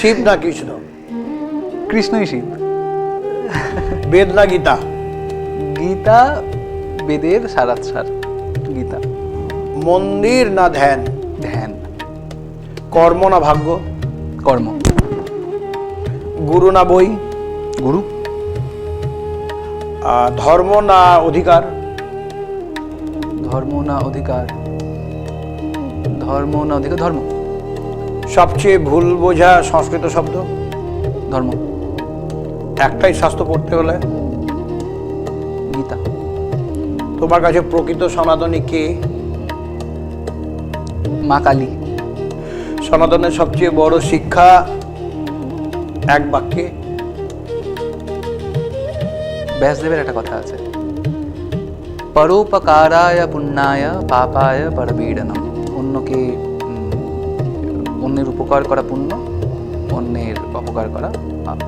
শিব না কৃষ্ণ? কৃষ্ণই শিব। বেদ না গীতা? গীতা বেদের সারাৎসার, গীতা। মন্দির না ধ্যান? ধ্যান। কর্ম না ভাগ্য? কর্ম। গুরু না বই? গুরু। ধর্ম না অধিকার? ধর্ম না অধিকার? ধর্ম না অধিকার? ধর্ম। সবচেয়ে ভুল বোঝা সংস্কৃত শব্দ? ধর্ম। একটাই শাস্ত্র পড়তে হলে? গীতা। তোমার কাছে প্রকৃত সনাতনী কে? মা কালী। সনাতনের সবচেয়ে বড় শিক্ষা এক বাক্যে? ব্যাসদেবের একটা কথা আছে, পরোপকারায় পুণ্যায় পাপায় পরপীড়নম। অন্যের উপকার করা পুণ্য, অন্যের অপকার করা পাপ।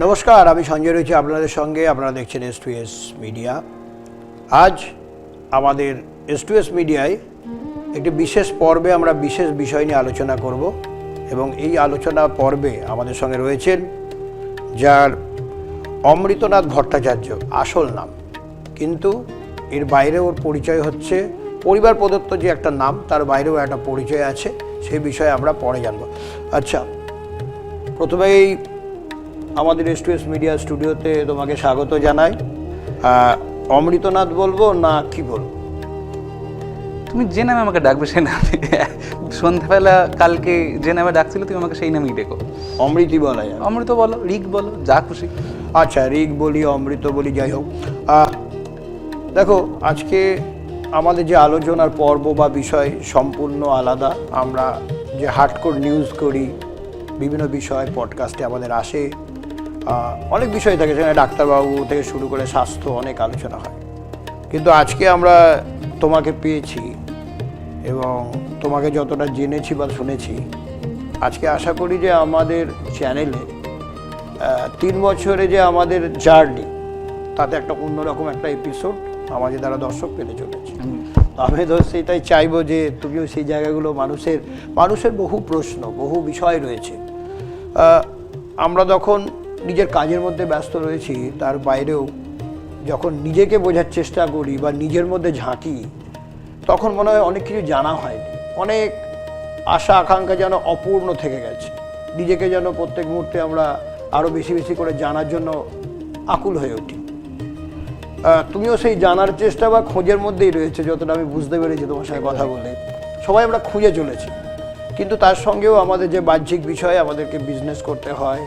নমস্কার, আমি সঞ্জয় রয়েছি আপনাদের সঙ্গে। আপনারা দেখছেন S2S মিডিয়া। আজ আমাদের S2S মিডিয়ায় একটি বিশেষ পর্বে আমরা বিশেষ বিষয় নিয়ে আলোচনা করব এবং এই আলোচনা পর্বে আমাদের সঙ্গে রয়েছেন যার অমৃতনাথ ভট্টাচার্য আসল নাম, কিন্তু এর বাইরে ওর পরিচয় হচ্ছে পরিবার প্রদত্ত যে একটা নাম, তার বাইরেও একটা পরিচয় আছে, সেই বিষয়ে আমরা পরে জানব। আচ্ছা, প্রথমেই আমাদের S2S মিডিয়া স্টুডিওতে তোমাকে স্বাগত জানাই। অমৃতনাথ বলবো না কি বলবো? তুমি যে নামে আমাকে ডাকবে সে নামে। সন্ধ্যাবেলা কালকে যে নামে ডাকছিল তুমি আমাকে সেই নামেই ডেকো। অমৃতই বলা যায়? অমৃত বলো, ঋক বলো, যা খুশি। আচ্ছা, ঋক বলি, অমৃত বলি, যাই হোক। দেখো, আজকে আমাদের যে আলোচনার পর্ব বা বিষয় সম্পূর্ণ আলাদা। আমরা যে হার্ডকোর নিউজ করি, বিভিন্ন বিষয় পডকাস্টে আমাদের আসে, অনেক বিষয় থাকে, সেখানে ডাক্তারবাবু থেকে শুরু করে স্বাস্থ্য অনেক আলোচনা হয়। কিন্তু আজকে আমরা তোমাকে পেয়েছি এবং তোমাকে যতটা জেনেছি বা শুনেছি, আজকে আশা করি যে আমাদের চ্যানেলে 3 বছরে যে আমাদের জার্নি, তাতে একটা অন্যরকম একটা এপিসোড আমাদের দ্বারা দর্শক পেতে চলেছে। আমি তো সেটাই চাইবো যে তুমিও সেই জায়গাগুলো, মানুষের বহু প্রশ্ন, বহু বিষয় রয়েছে। আমরা যখন নিজের কাজের মধ্যে ব্যস্ত রয়েছি, তার বাইরেও যখন নিজেকে বোঝার চেষ্টা করি বা নিজের মধ্যে ঝাঁকি, তখন মনে হয় অনেক কিছু জানা হয়নি, অনেক আশা আকাঙ্ক্ষা যেন অপূর্ণ থেকে গেছে। নিজেকে যেন প্রত্যেক মুহূর্তে আমরা আরও বেশি বেশি করে জানার জন্য আকুল হয়ে উঠি। তুমিও সেই জানার চেষ্টা বা খোঁজের মধ্যেই রয়েছে, যতটা আমি বুঝতে পেরেছি তোমার সঙ্গে কথা বলে। সবাই আমরা খুঁজে চলেছি, কিন্তু তার সঙ্গেও আমাদের যে বাহ্যিক বিষয়, আমাদেরকে বিজনেস করতে হয়,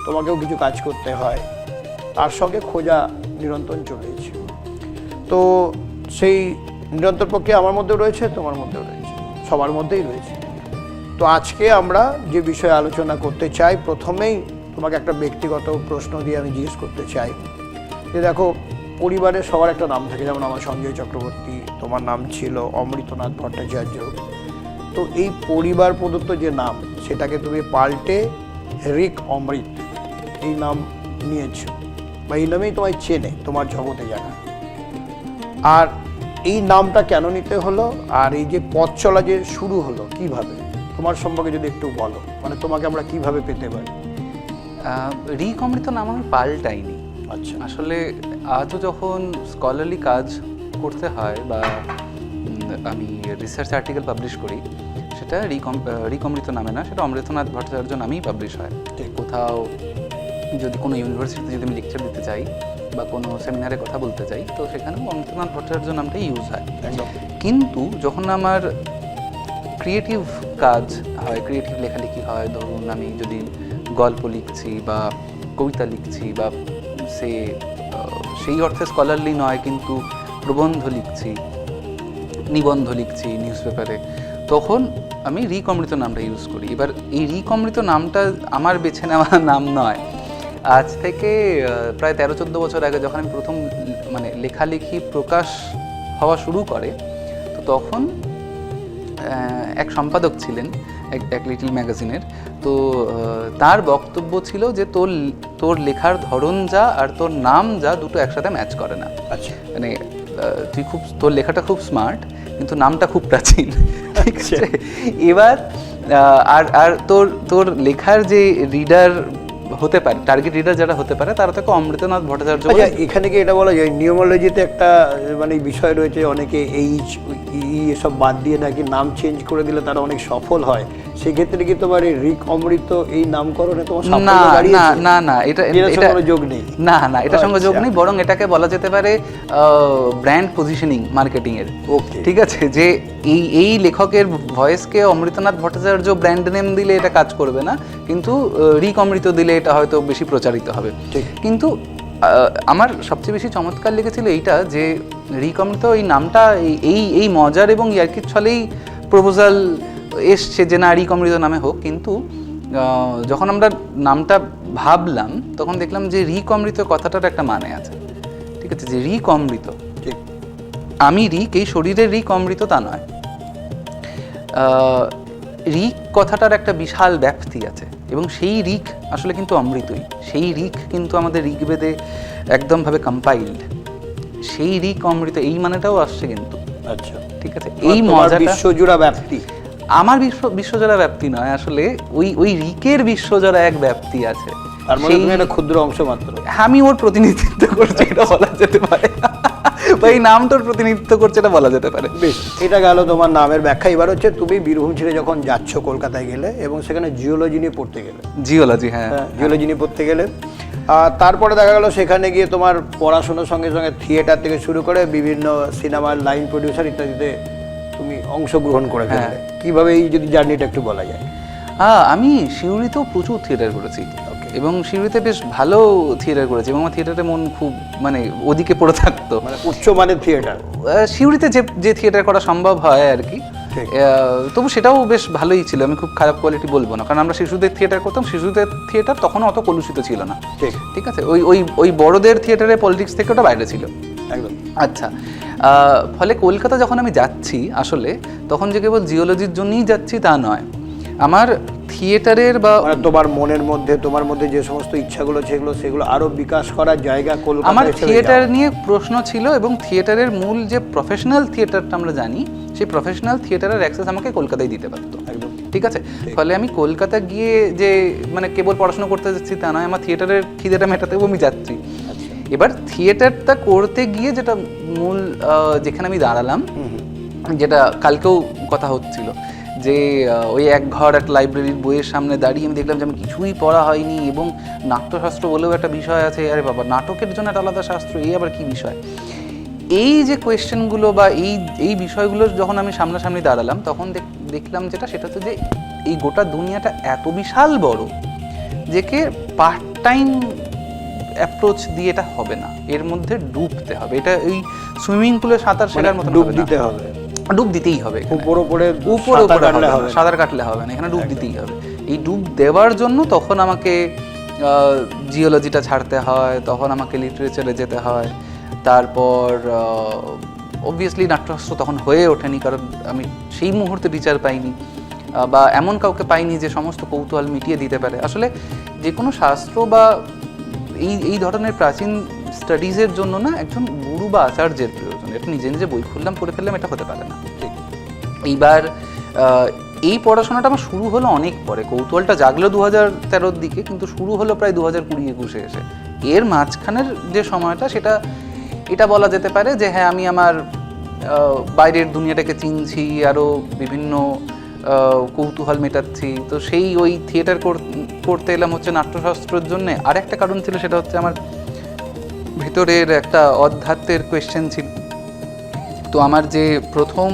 তোমাকেও কিছু কাজ করতে হয়, তার সঙ্গে খোঁজা নিরন্তর চলেছে। তো সেই নিরন্তর প্রক্রিয়া আমার মধ্যেও রয়েছে, তোমার মধ্যেও রয়েছে, সবার মধ্যেই রয়েছে। তো আজকে আমরা যে বিষয়ে আলোচনা করতে চাই, প্রথমেই তোমাকে একটা ব্যক্তিগত প্রশ্ন দিয়ে আমি জিজ্ঞেস করতে চাই যে দেখো, পরিবারে সবার একটা নাম থাকে, যেমন আমার সঞ্জয় চক্রবর্তী, তোমার নাম ছিল অমৃতনাথ ভট্টাচার্য। তো এই পরিবার প্রদত্ত যে নাম, সেটাকে তুমি পাল্টে ঋক অমৃত এই নাম নিয়েছো, বা এই নামেই তোমায় চেনে তোমার জগতে জানা। আর এই নামটা কেন নিতে হলো, আর এই যে পথ চলা যে শুরু হলো কিভাবে, তোমার সম্পর্কে যদি একটু বলো, মানে তোমাকে আমরা কিভাবে পেতে পারি? ঋক অমৃত নাম আমি পাল্টাইনি। আচ্ছা, আসলে আজও যখন স্কলারলি কাজ করতে হয় বা আমি রিসার্চ আর্টিকেল পাবলিশ করি, সেটা ঋক অমৃত নামে না, সেটা অমৃতনাথ ভট্টাচার্য নামেই পাবলিশ হয়। কোথাও যদি কোনো ইউনিভার্সিটিতে যদি আমি লেকচার দিতে চাই বা কোনো সেমিনারে কথা বলতে চাই, তো সেখানেও অমৃতনাথ ভট্টাচার্য নামটাই ইউজ হয়। কিন্তু যখন আমার ক্রিয়েটিভ কাজ হয়, ক্রিয়েটিভ লেখালেখি হয়, ধরুন আমি যদি গল্প লিখছি বা কবিতা লিখছি বা সেই অর্থে স্কলারলি নয়, কিন্তু প্রবন্ধ লিখছি, নিবন্ধ লিখছি নিউজ পেপারে, তখন আমি ঋক অমৃত নামটা ইউজ করি। এবার এই ঋক অমৃত নামটা আমার বেছে নেওয়া নাম নয়। আজ থেকে প্রায় 13-14 বছর আগে যখন আমি প্রথম লেখালেখি প্রকাশ হওয়া শুরু করে, তো তখন এক সম্পাদক ছিলেন এক লিটল ম্যাগাজিনের। তো তার বক্তব্য ছিল যে তোর লেখার ধরন যা আর তোর নাম যা দুটো একসাথে ম্যাচ করে না। আচ্ছা, মানে তোর লেখাটা খুব স্মার্ট কিন্তু নামটা খুব প্রাচীন, ঠিক আছে? এবার আর তোর লেখার যে রিডার হতে পারে, টার্গেট রিডার যারা হতে পারে, তারা তোকে অমৃতনাথ ভট্টাচার্য বলে। আচ্ছা, এখানে কি এটা বলা যায় নিউমোলজিতে একটা মানে বিষয় রয়েছে, অনেকে এইচ এসব বাদ দিয়ে নাকি নাম চেঞ্জ করে দিলে তারা অনেক সফল হয়, সেক্ষেত্রে কি তোমার এই রিক অমৃত এই নামকরণে তোমার সাফল্য দাঁড়িয়েছে? না, এটা কোনো যোগ নেই। না, এটার সঙ্গে যোগ নেই, বরং এটাকে বলা যেতে পারে ব্র্যান্ড পজিশনিং, মার্কেটিং এর। ওকে, ঠিক আছে, যে এই লেখকের ভয়েসকে অমৃতনাথ ভট্টাচার্য ব্র্যান্ড নেম দিলে এটা কাজ করবে না, কিন্তু রিক অমৃত দিলে এটা হয়তো বেশি প্রচারিত হবে। কিন্তু আমার সবচেয়ে বেশি চমৎকার লেগেছিল এইটা যে রিক অমৃত এই নামটা এই মজার এবং ইয়ার্কির ছলেই প্রপোজাল এসছে যে না রিক অমৃত নামে হোক, কিন্তু যখন আমরা নামটা ভাবলাম তখন দেখলাম যে রিক অমৃত কথাটার একটা মানে আছে। ঠিক আছে, যে রিক অমৃত, আমি রিক, এই শরীরের রিক অমৃত তা নয়। রিক কথাটার একটা বিশাল ব্যাপ্তি আছে এবং সেই রিক আসলে কিন্তু অমৃতই। সেই রিক কিন্তু আমাদের ঋগ্বেদে একদমভাবে কম্পাইলড। সেই রিক অমৃত এই মানেটাও আসছে কিন্তু। আচ্ছা, ঠিক আছে, এই মজাটা বিশ্বজোড়া ব্যাপ্তি। আমার বিশ্বজোড়া ব্যাপ্তি নয়, আসলে ওই রিকের বিশ্বজোড়া এক ব্যাপ্তি আছে। তার মানে তুমি একটা ক্ষুদ্র অংশ মাত্র। আমি ওর প্রতিনিধিত্ব করছি, এটা বলা যেতে পারে, বা এই নামটার প্রতিনিধিত্ব করছে এটা বলা যেতে পারে। বেশ, এটা গেল তোমার নামের ব্যাখ্যা। এবার হচ্ছে তুমি বীরভূম ছেড়ে যখন যাচ্ছ কলকাতায় গেলে এবং সেখানে জিওলজি নিয়ে পড়তে গেলে। জিওলজি, হ্যাঁ, জিওলজি নিয়ে পড়তে গেলে, আর তারপরে দেখা গেল সেখানে গিয়ে তোমার পড়াশোনার সঙ্গে সঙ্গে থিয়েটার থেকে শুরু করে বিভিন্ন সিনেমার লাইন প্রডিউসার ইত্যাদিতে তুমি অংশগ্রহণ করে ফেললে। কিভাবে এই যদি জার্নিটা একটু বলা যায়? আমি সিউড়িতেও প্রচুর থিয়েটার করেছি এবং সিউড়িতে বেশ ভালো থিয়েটার করেছি এবং আমার থিয়েটারে মন খুব মানে ওদিকে পড়ে থাকতো। মানে উচ্চ মানের থিয়েটার সিউড়িতে যে থিয়েটার করা সম্ভব হয় আর কি, তবু সেটাও বেশ ভালোই ছিল। আমি খুব খারাপ কোয়ালিটি বলবো না, কারণ আমরা শিশুদের থিয়েটার করতাম। শিশুদের থিয়েটার তখনও অত কলুষিত ছিল না। ঠিক আছে, ওই বড়দের থিয়েটারে পলিটিক্স থেকে ওটা বাইরে ছিল একদম। আচ্ছা, ফলে কলকাতা যখন আমি যাচ্ছি আসলে তখন যে কেবল জিওলজির জন্যই যাচ্ছি তা নয়, আমার থিয়েটারের বা তোমার মনের মধ্যে তোমার মধ্যে যে সমস্ত ইচ্ছাগুলো সেগুলো আরো বিকাশ করার জায়গা কলকাতা। আমার থিয়েটার নিয়ে প্রশ্ন ছিল এবং থিয়েটারের মূল যে প্রফেশনাল থিয়েটারটা আমরা জানি, সেই প্রফেশনাল থিয়েটারের অ্যাক্সেস আমাকে কলকাতায় দিতে পারতো। একদম ঠিক আছে, ফলে আমি কলকাতা গিয়ে যে মানে কেবল পড়াশোনা করতে যাচ্ছি তা নয়, আমার থিয়েটারের খিদেটা মেটাতেও আমি যাচ্ছি। এবার থিয়েটারটা করতে গিয়ে যেটা মূল যেখানে আমি দাঁড়ালাম, যেটা কালকেও কথা হচ্ছিল, যে ওই এক ঘর একটা লাইব্রেরির বইয়ের সামনে দাঁড়িয়ে আমি দেখলাম যে আমি কিছুই পড়া হয়নি এবং নাট্যশাস্ত্র বলেও একটা বিষয় আছে। আরে বাবা, নাটকের জন্য একটা আলাদা শাস্ত্র, এই আবার কি বিষয়? এই যে কোয়েশ্চেনগুলো বা এই বিষয়গুলো যখন আমি সামনাসামনি দাঁড়ালাম তখন দেখলাম সেটা হচ্ছে যে এই গোটা দুনিয়াটা এত বিশাল বড় যে কে পার্ট টাইম অ্যাপ্রোচ দিয়ে এটা হবে না, এর মধ্যে ডুবতে হবে। এটা ওই সুইমিং পুলে সাঁতার শেখার মতো ডুব দিতে হবে, ডুব দিতেই হবে। উপরে সাঁতার কাটলে হবে না, এখানে ডুব দিতেই হবে। এই ডুব দেওয়ার জন্য তখন আমাকে জিওলজিটা ছাড়তে হয়, তখন আমাকে লিটারেচারে যেতে হয়। তারপর অবভিয়াসলি নাট্যশাস্ত্র তখন হয়ে ওঠেনি, কারণ আমি সেই মুহূর্তে টিচার পাইনি বা এমন কাউকে পাইনি যে সমস্ত কৌতূহল মিটিয়ে দিতে পারে। আসলে যে কোনো শাস্ত্র বা এই ধরনের প্রাচীন স্টাডিজের জন্য না একজন গুরু বা আচার্যের প্রয়োজন। এটা নিজে নিজে বই খুললাম পড়ে ফেললাম এটা হতে পারে না। এইবার এই পড়াশোনাটা আমার শুরু হলো অনেক পরে, কৌতূহলটা জাগলো 2013-র দিকে, কিন্তু শুরু হলো প্রায় 2020-21 এসে। এর মাঝখানের যে সময়টা সেটা এটা বলা যেতে পারে যে হ্যাঁ আমি আমার বাইরের দুনিয়াটাকে চিনছি, আরও বিভিন্ন কৌতূহল মেটাচ্ছি। তো সেই ওই থিয়েটার করতে এলাম হচ্ছে নাট্যশাস্ত্রের জন্যে। আর একটা কারণ ছিল, সেটা হচ্ছে আমার ভিতরের একটা অধ্যাত্মের কোয়েশ্চেন ছিল। তো আমার যে প্রথম,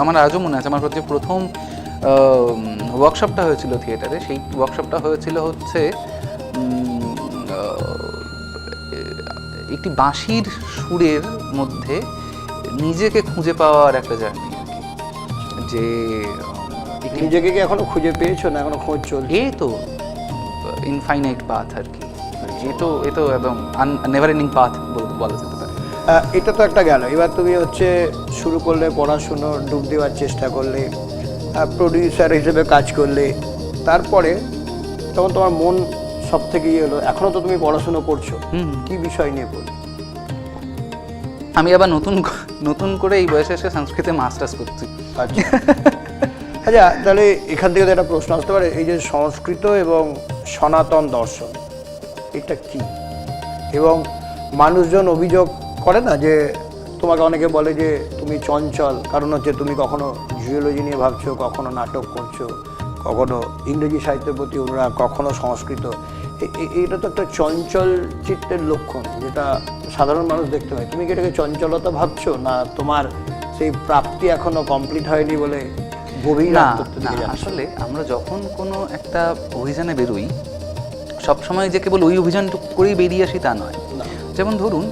আমার আজও মনে আছে, আমার যে প্রথম ওয়ার্কশপটা হয়েছিল থিয়েটারে, সেই ওয়ার্কশপটা হয়েছিল হচ্ছে একটি বাঁশির সুরের মধ্যে নিজেকে খুঁজে পাওয়ার একটা জার্নি আর কি। যে নিজেকে কি এখনো খুঁজে পেয়েছো না এখনো খোঁজ চলছে? এই তো ইনফাইনাইট পাথ আর কি, এ তো একদম নেভার এন্ডিং পাথ বলা যেতে পারে। এটা তো একটা গেল। এবার তুমি হচ্ছে শুরু করলে পড়াশুনো, ডুব দেওয়ার চেষ্টা করলে, প্রডিউসার হিসেবে কাজ করলে, তারপরে তখন তোমার মন সব থেকে ইয়ে হলো, এখনো তো তুমি পড়াশুনো করছো, কি বিষয় নিয়ে পড়ছো? আমি আবার নতুন করে এই বয়সে এসে সংস্কৃতে মাস্টার্স করছি। আচ্ছা আচ্ছা, তাহলে এখান থেকে তো একটা প্রশ্ন আসতে পারে, এই যে সংস্কৃত এবং সনাতন দর্শন এটা কি? এবং মানুষজন অভিযোগ করে না যে তোমাকে অনেকে বলে যে তুমি চঞ্চল, কারণ হচ্ছে তুমি কখনো জিওলজি নিয়ে ভাবছো, কখনো নাটক করছো, কখনো ইংরেজি সাহিত্যের প্রতি অনুরাগ, কখনো সংস্কৃত। এটা তো একটা চঞ্চল চিত্তের লক্ষণ, যেটা সাধারণ মানুষ দেখতে পায়। তুমি কি এটাকে চঞ্চলতা ভাবছো, না তোমার সেই প্রাপ্তি এখনো কমপ্লিট হয়নি বলে গভীর না আত্মত্ব না, দিকে যাচ্ছ? আসলে আমরা যখন কোনো একটা অভিযানে বেরোই, সবসময় যে কেবল ওই অভিযানটুকু করেই বেরিয়ে আসি তা নয়। না। যেমন ধরুন,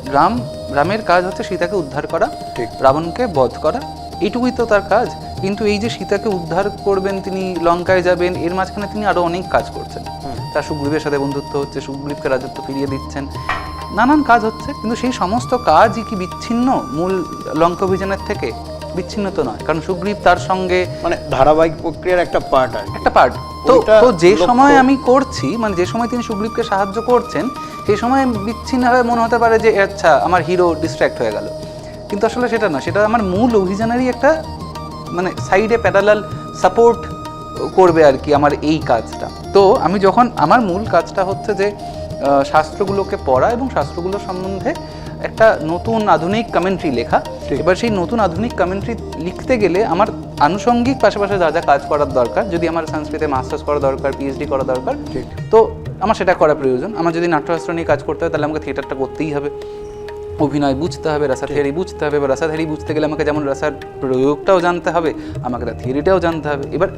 রামের কাজ হচ্ছে সীতাকে উদ্ধার করা, ঠিক। রাবণকে বধ করা, এইটুকুই তো তার কাজ। কিন্তু এই যে সীতাকে উদ্ধার করবেন, তিনি লঙ্কায় যাবেন, এর মাঝখানে তিনি আরো অনেক কাজ করছেন। তার সুগ্রীবের সাথে বন্ধুত্ব হচ্ছে, সুগ্রীবকে রাজত্ব ফিরিয়ে দিচ্ছেন, নানান কাজ হচ্ছে। কিন্তু সেই সমস্ত কাজই কি বিচ্ছিন্ন মূল লঙ্কা অভিযানের থেকে? বিচ্ছিন্ন তো নয়, কারণ সুগ্রীব তার সঙ্গে মানে ধারাবাহিক প্রক্রিয়ার একটা পার্ট আর কি। একটা পার্ট। তো ওইটা তো যে লক্ষ্য- সময় আমি করছি, মানে যে সময় তিনি সুগ্রীবকে সাহায্য করছেন, সেই সময় বিচ্ছিন্নভাবে মনে হতে পারে যে আচ্ছা আমার হিরো ডিস্ট্র্যাক্ট হয়ে গেল, কিন্তু আসলে সেটা না, সেটা আমার মূল অভিযানেরই একটা মানে সাইডে প্যারালাল সাপোর্ট করবে আর কি আমার এই কাজটা। তো আমি যখন আমার মূল কাজটা হচ্ছে যে শাস্ত্রগুলোকে পড়া এবং শাস্ত্রগুলো সম্বন্ধে একটা নতুন আধুনিক কমেন্ট্রি লেখা। এবার সেই নতুন আধুনিক কমেন্ট্রি লিখতে গেলে আমার আনুষঙ্গিক পাশাপাশি যা যা কাজ করার দরকার, যদি আমার সংস্কৃতে মাস্টার্স করা দরকার, পিএইচডি করা দরকার, তো আমার সেটা করা প্রয়োজন। আমার যদি নাট্যশাস্ত্র নিয়ে কাজ করতে হয়, তাহলে আমাকে থিয়েটারটা করতেই হবে, অভিনয় বুঝতে হবে, রাসা থিওরি বুঝতে হবে। এবার রাসা থিওরি বুঝতে গেলে আমাকে যেমন রাসার প্রয়োগটাও জানতে হবে, আমাকে তার থিওরিটাও জানতে হবে। এবার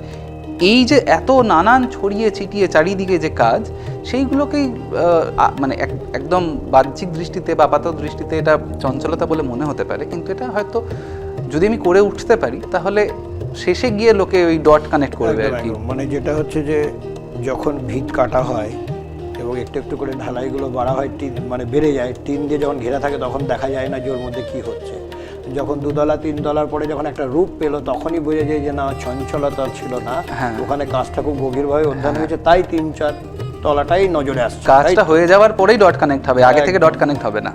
এই যে এত নানান ছড়িয়ে ছিটিয়ে চারিদিকে যে কাজ, সেইগুলোকেই মানে একদম বাহ্যিক দৃষ্টিতে বা আপাত দৃষ্টিতে এটা চঞ্চলতা বলে মনে হতে পারে, কিন্তু এটা হয়তো যদি আমি করে উঠতে পারি, তাহলে শেষে গিয়ে লোকে ওই ডট কানেক্ট করবে আর কি। মানে যেটা হচ্ছে যে যখন ভিত কাটা হয় এবং একটু একটু করে ঢালাইগুলো বাড়া হয়, টিন মানে বেড়ে যায়, টিন দিয়ে যখন ঘেরা থাকে তখন দেখা যায় না যে ওর মধ্যে কি হচ্ছে। যখন দুতলা তিনতলার পরে যখন একটা রূপ পেলো, তখনই বোঝা যায় যে না, চঞ্চলতা ছিল না, ওখানে কাজটা খুব গভীরভাবে অধ্যয়ন হয়েছে, তাই 3-4 তলাটাই নজরে আসছে। কাজটা হয়ে যাওয়ার পরেই ডট কানেক্ট হবে, আগে থেকে ডট কানেক্ট হবে না,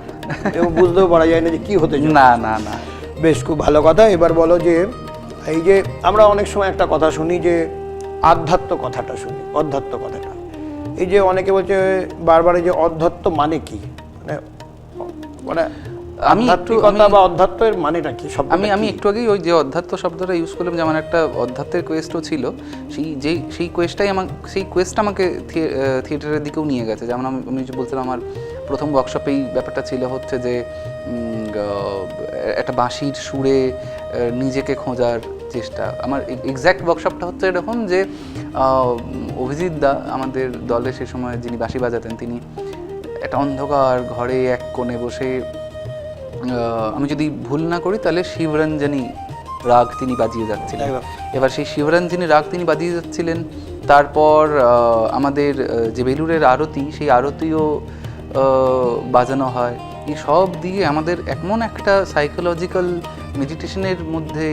এবং বুঝতেও পারা যায় না যে কি হতে চলেছে। না না না। বেশ, খুব ভালো কথা। এবার বলো যে এই যে আমরা অনেক সময় একটা কথা শুনি যে আধ্যাত্ম কথাটা শুনি, অধ্যাত্ম কথাটা, এই যে অনেকে বলছে বারবার যে অধ্যাত্ম মানে কি, মানে আধ্যাত্মিকতা বা অধ্যাত্মের মানেটা কি? আমি একটু আগেই ওই যে অধ্যাত্ম শব্দটা ইউজ করলাম, যে আমার একটা অধ্যাত্মের কোয়েস্টও ছিল, সেই কোয়েস্টটা আমাকে থিয়েটারের দিকেও নিয়ে গেছে। যেমন আমি যে বলছিলাম, আমার প্রথম ওয়ার্কশপেই ব্যাপারটা ছিল হচ্ছে যে একটা বাঁশির সুরে নিজেকে খোঁজার চেষ্টা। আমার এক্স্যাক্ট ওয়ার্কশপটা হচ্ছে এরকম যে অভিজিৎ দা আমাদের দলে সে সময় যিনি বাঁশি বাজাতেন, তিনি একটা অন্ধকার ঘরে এক কোণে বসে, আমি যদি ভুল না করি তাহলে শিবরঞ্জনী রাগ তিনি বাজিয়ে যাচ্ছিলেন। এবার সেই শিবরঞ্জনী রাগ তিনি বাজিয়ে যাচ্ছিলেন, তারপর আমাদের যে বেলুরের আরতি, সেই আরতিও বাজানো হয়। এই সব দিয়ে আমাদের এমন একটা সাইকোলজিক্যাল মেডিটেশনের মধ্যে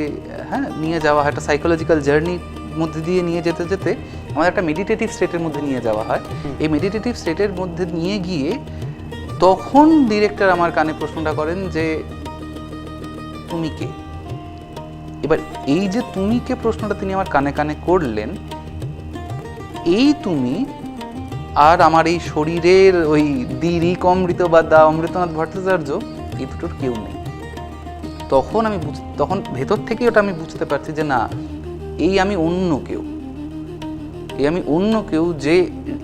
নিয়ে যাওয়া হয়, একটা সাইকোলজিক্যাল জার্নির মধ্যে দিয়ে নিয়ে যেতে যেতে আমাদের একটা মেডিটেটিভ স্টেটের মধ্যে নিয়ে যাওয়া হয়। এই মেডিটেটিভ স্টেটের মধ্যে নিয়ে গিয়ে তখন ডিরেক্টর আমার কানে প্রশ্নটা করেন যে তুমি কে? এবার এই যে তুমি কে প্রশ্নটা তিনি আমার কানে কানে করলেন, এই তুমি আর আমার এই শরীরের ওই দ্বিরিক অমৃত বা দা অমৃতনাথ ভট্টাচার্য, এই দুটোর কেউ নেই। তখন ভেতর থেকে ওটা আমি বুঝতে পারছি যে না, এই আমি অন্য কেউ, যে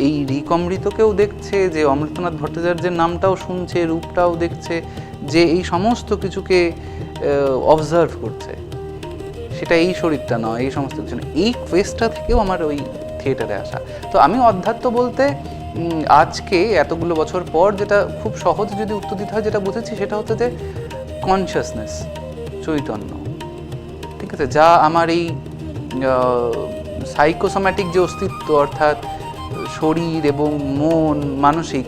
এই রিকমৃতকেও দেখছে, যে অমৃতনাথ ভট্টাচার্যের নামটাও শুনছে, রূপটাও দেখছে, যে এই সমস্ত কিছুকে অবজার্ভ করছে, সেটা এই শরীরটা নয়, এই সমস্ত কিছু নয়। এই কোয়েস্টটা থেকেও আমার ওই থিয়েটারে আসা। তো আমি অধ্যাত্ম বলতে আজকে এতগুলো বছর পর যেটা খুব সহজ যদি উত্তর দিতে হয়, যেটা বুঝেছি সেটা হচ্ছে যে কনসিয়াসনেস, চৈতন্য, ঠিক আছে, যা আমার এই সাইকোসোম্যাটিক যে অস্তিত্ব, অর্থাৎ শরীর এবং মন, মানসিক,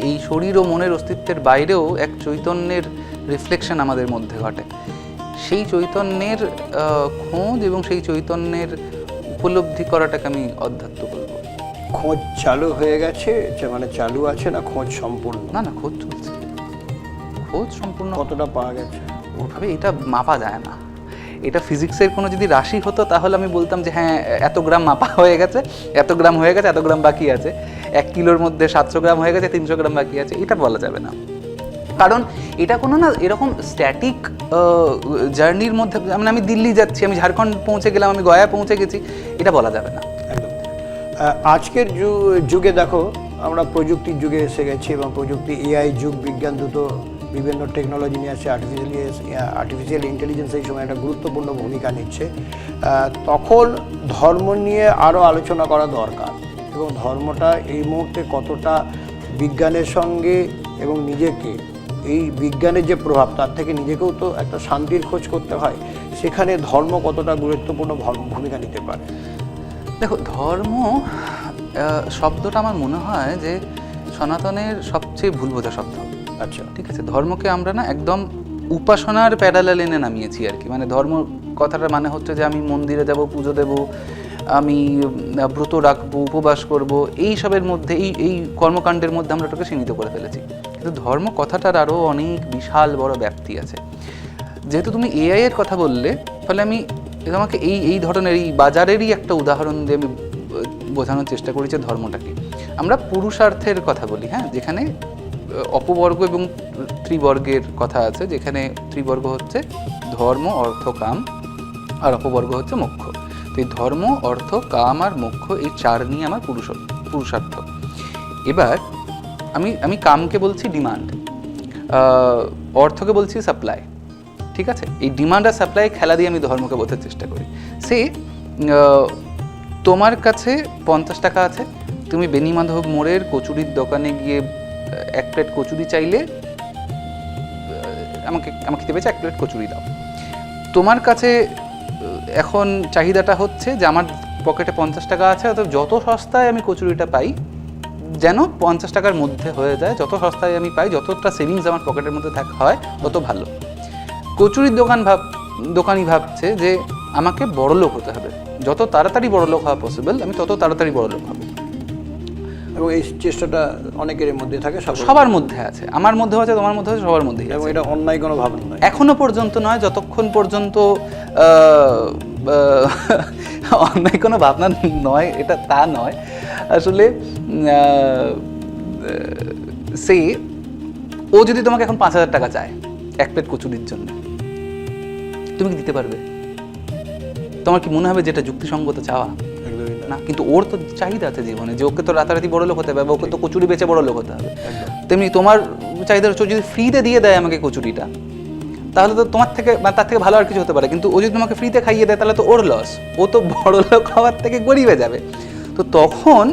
এই শরীর ও মনের অস্তিত্বের বাইরেও এক চৈতন্যের রিফ্লেকশন আমাদের মধ্যে ঘটে। সেই চৈতন্যের খোঁজ এবং সেই চৈতন্যের উপলব্ধি করাটাকে আমি অধ্যাত্ম বলবো। খোঁজ চালু হয়ে গেছে, যে মানে চালু আছে না খোঁজ সম্পূর্ণ? না না, খোঁজ চলছে, খোঁজ সম্পূর্ণ। কতটা পাওয়া গেছে ওভাবে এটা মাপা যায় না। এটা ফিজিক্সের কোনো যদি রাশি হতো তাহলে আমি বলতাম যে হ্যাঁ এত গ্রাম মাপা হয়ে গেছে, এত গ্রাম হয়ে গেছে, এত গ্রাম বাকি আছে, 1 কিলোর মধ্যে 700 গ্রাম হয়ে গেছে, 300 গ্রাম বাকি আছে, এটা বলা যাবে না। কারণ এটা কোনো না এরকম স্ট্যাটিক জার্নির মধ্যে, মানে আমি দিল্লি যাচ্ছি, আমি ঝাড়খণ্ড পৌঁছে গেলাম, আমি গয়া পৌঁছে গেছি, এটা বলা যাবে না। একদম। আজকের যুগে দেখো আমরা প্রযুক্তির যুগে এসে গেছি, এবং প্রযুক্তি এআই যুগ, বিজ্ঞান দ্রুত বিভিন্ন টেকনোলজি নিয়ে আসছে, আর্টিফিশিয়াল ইন্টেলিজেন্স এই সময় একটা গুরুত্বপূর্ণ ভূমিকা নিচ্ছে। তখন ধর্ম নিয়ে আরও আলোচনা করা দরকার, এবং ধর্মটা এই মুহূর্তে কতটা বিজ্ঞানের সঙ্গে এবং নিজেকে, এই বিজ্ঞানের যে প্রভাব তার থেকে নিজেকেও তো একটা শান্তির খোঁজ করতে হয়, সেখানে ধর্ম কতটা গুরুত্বপূর্ণ ভূমিকা নিতে পারে? দেখো, ধর্ম শব্দটা আমার মনে হয় যে সনাতনের সবচেয়ে ভুল বোঝা শব্দ। আচ্ছা, ঠিক আছে, ধর্মকে আমরা না একদম উপাসনার প্যারালাল এনে নামিয়েছি আর কি। মানে ধর্ম কথাটার মানে হচ্ছে যে আমি মন্দিরে যাব, পুজো দেব, আমি ব্রত রাখবো, উপবাস করব, এই সবের মধ্যে, এই কর্মকাণ্ডের মধ্যে আমরা ওটাকে সীমিত করে ফেলেছি। কিন্তু ধর্ম কথাটার আরও অনেক বিশাল বড় ব্যাপ্তি আছে। যেহেতু তুমি এআই এর কথা বললে, ফলে আমি তোমাকে এই ধরনের এই বাজারেরই একটা উদাহরণ দিয়ে আমি বোঝানোর চেষ্টা করি যে ধর্মটাকে আমরা পুরুষার্থের কথা বলি, হ্যাঁ, যেখানে অপবর্গ এবং ত্রিবর্গের কথা আছে, যেখানে ত্রিবর্গ হচ্ছে ধর্ম, অর্থ, কাম, আর অপবর্গ হচ্ছে মোক্ষ। তো এই ধর্ম, অর্থ, কাম আর মোক্ষ, এই 4 নিয়ে আমার পুরুষার্থ। এবার আমি কামকে বলছি ডিমান্ড, অর্থকে বলছি সাপ্লাই। ঠিক আছে, এই ডিমান্ড আর সাপ্লাই খেলা দিয়ে আমি ধর্মকে বোঝার চেষ্টা করি। সে তোমার কাছে 50 টাকা আছে, তুমি বেনিমাধব মোড়ের কচুরির দোকানে গিয়ে 1 প্লেট কচুরি চাইলে আমাকে খেতে পেয়েছে 1 প্লেট কচুরি দাও। তোমার কাছে এখন চাহিদাটা হচ্ছে যে আমার পকেটে 50 টাকা আছে, অর্থাৎ যত সস্তায় আমি কচুরিটা পাই যেন 50 টাকার মধ্যে হয়ে যায়, যত সস্তায় আমি পাই, যতটা সেভিংস আমার পকেটের মধ্যে হয় তত ভালো। কচুরির দোকানি ভাবছে যে আমাকে বড়লোক হতে হবে, যত তাড়াতাড়ি বড়লোক হওয়া পসিবল, আমি তত তাড়াতাড়ি বড়লোক হব। এবং এই চেষ্টাটা অনেকের মধ্যে থাকে, সবার মধ্যে আছে, আমার মধ্যে আছে, তোমার মধ্যে আছে, সবার মধ্যেই আছে। এবং এটা অন্যায় কোনো ভাবনা নয়, এখনো পর্যন্ত নয়, যতক্ষণ পর্যন্ত অন্যায় কোনো ভাবনা নয়, এটা তা নয় আসলে। ও যদি তোমাকে এখন 5,000 টাকা চায় 1 প্লেট কচুরির জন্য, তুমি কি দিতে পারবে? তোমার কি মনে হবে যেটা যুক্তিসঙ্গত চাওয়া? না। কিন্তু ওর তো চাহিদা আছে জীবনে, যে ওকে তো রাতারাতি বড় লোক হতে হবে, ওকে তো কচুরি বেচে বড় লোক হতে হবে। তেমনি তোমার চাহিদা হচ্ছে যদি ফ্রিতে দিয়ে দেয় আমাকে কচুরিটা, তাহলে তো তোমার থেকে বা তার থেকে ভালো আর কিছু হতে পারে। কিন্তু ও যদি তোমাকে ফ্রিতে খাইয়ে দেয় তাহলে তো ওর লস, ও তো বড় লোক হওয়ার থেকে গরিবে যাবে। তো তখন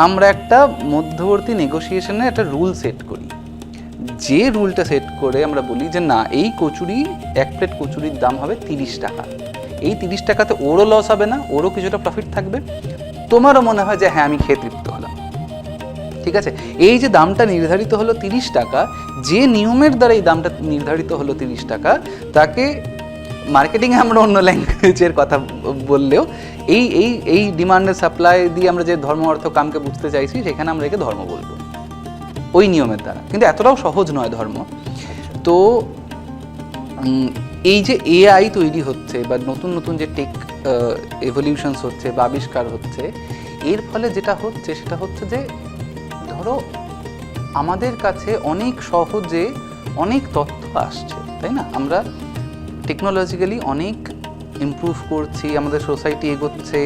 আমরা একটা মধ্যবর্তী নেগোসিয়েশনে একটা রুল সেট করি, যে রুলটা সেট করে আমরা বলি যে না, এই কচুরি 1 প্লেট কচুরির দাম হবে 30 টাকা। এই 30 টাকাতে ওরও লস হবে না, ওরও কিছুটা প্রফিট থাকবে, তোমারও মনে হয় যে হ্যাঁ আমি খেয়ে তৃপ্ত হলাম। ঠিক আছে, এই যে দামটা নির্ধারিত হলো 30 টাকা, যে নিয়মের দ্বারা এই দামটা নির্ধারিত হলো 30 টাকা, তাকে মার্কেটিংয়ে আমরা অন্য ল্যাঙ্গুয়েজের কথা বললেও এই ডিমান্ডের সাপ্লাই দিয়ে আমরা যে ধর্ম, অর্থ, কামকে বুঝতে চাইছি, সেখানে আমরা একে ধর্ম বলবো ওই নিয়মের দ্বারা। কিন্তু এতটাও সহজ নয় ধর্ম। তো এই যে এআই তৈরি হচ্ছে বা নতুন নতুন যে টেক এভলিউশনস হচ্ছে বা আবিষ্কার হচ্ছে, এর ফলে যেটা হচ্ছে সেটা হচ্ছে যে ধরো আমাদের কাছে অনেক সহজে অনেক তথ্য আসছে, তাই না? আমরা টেকনোলজিক্যালি অনেক ইমপ্রুভ করছি, আমাদের সোসাইটি এগোচ্ছে,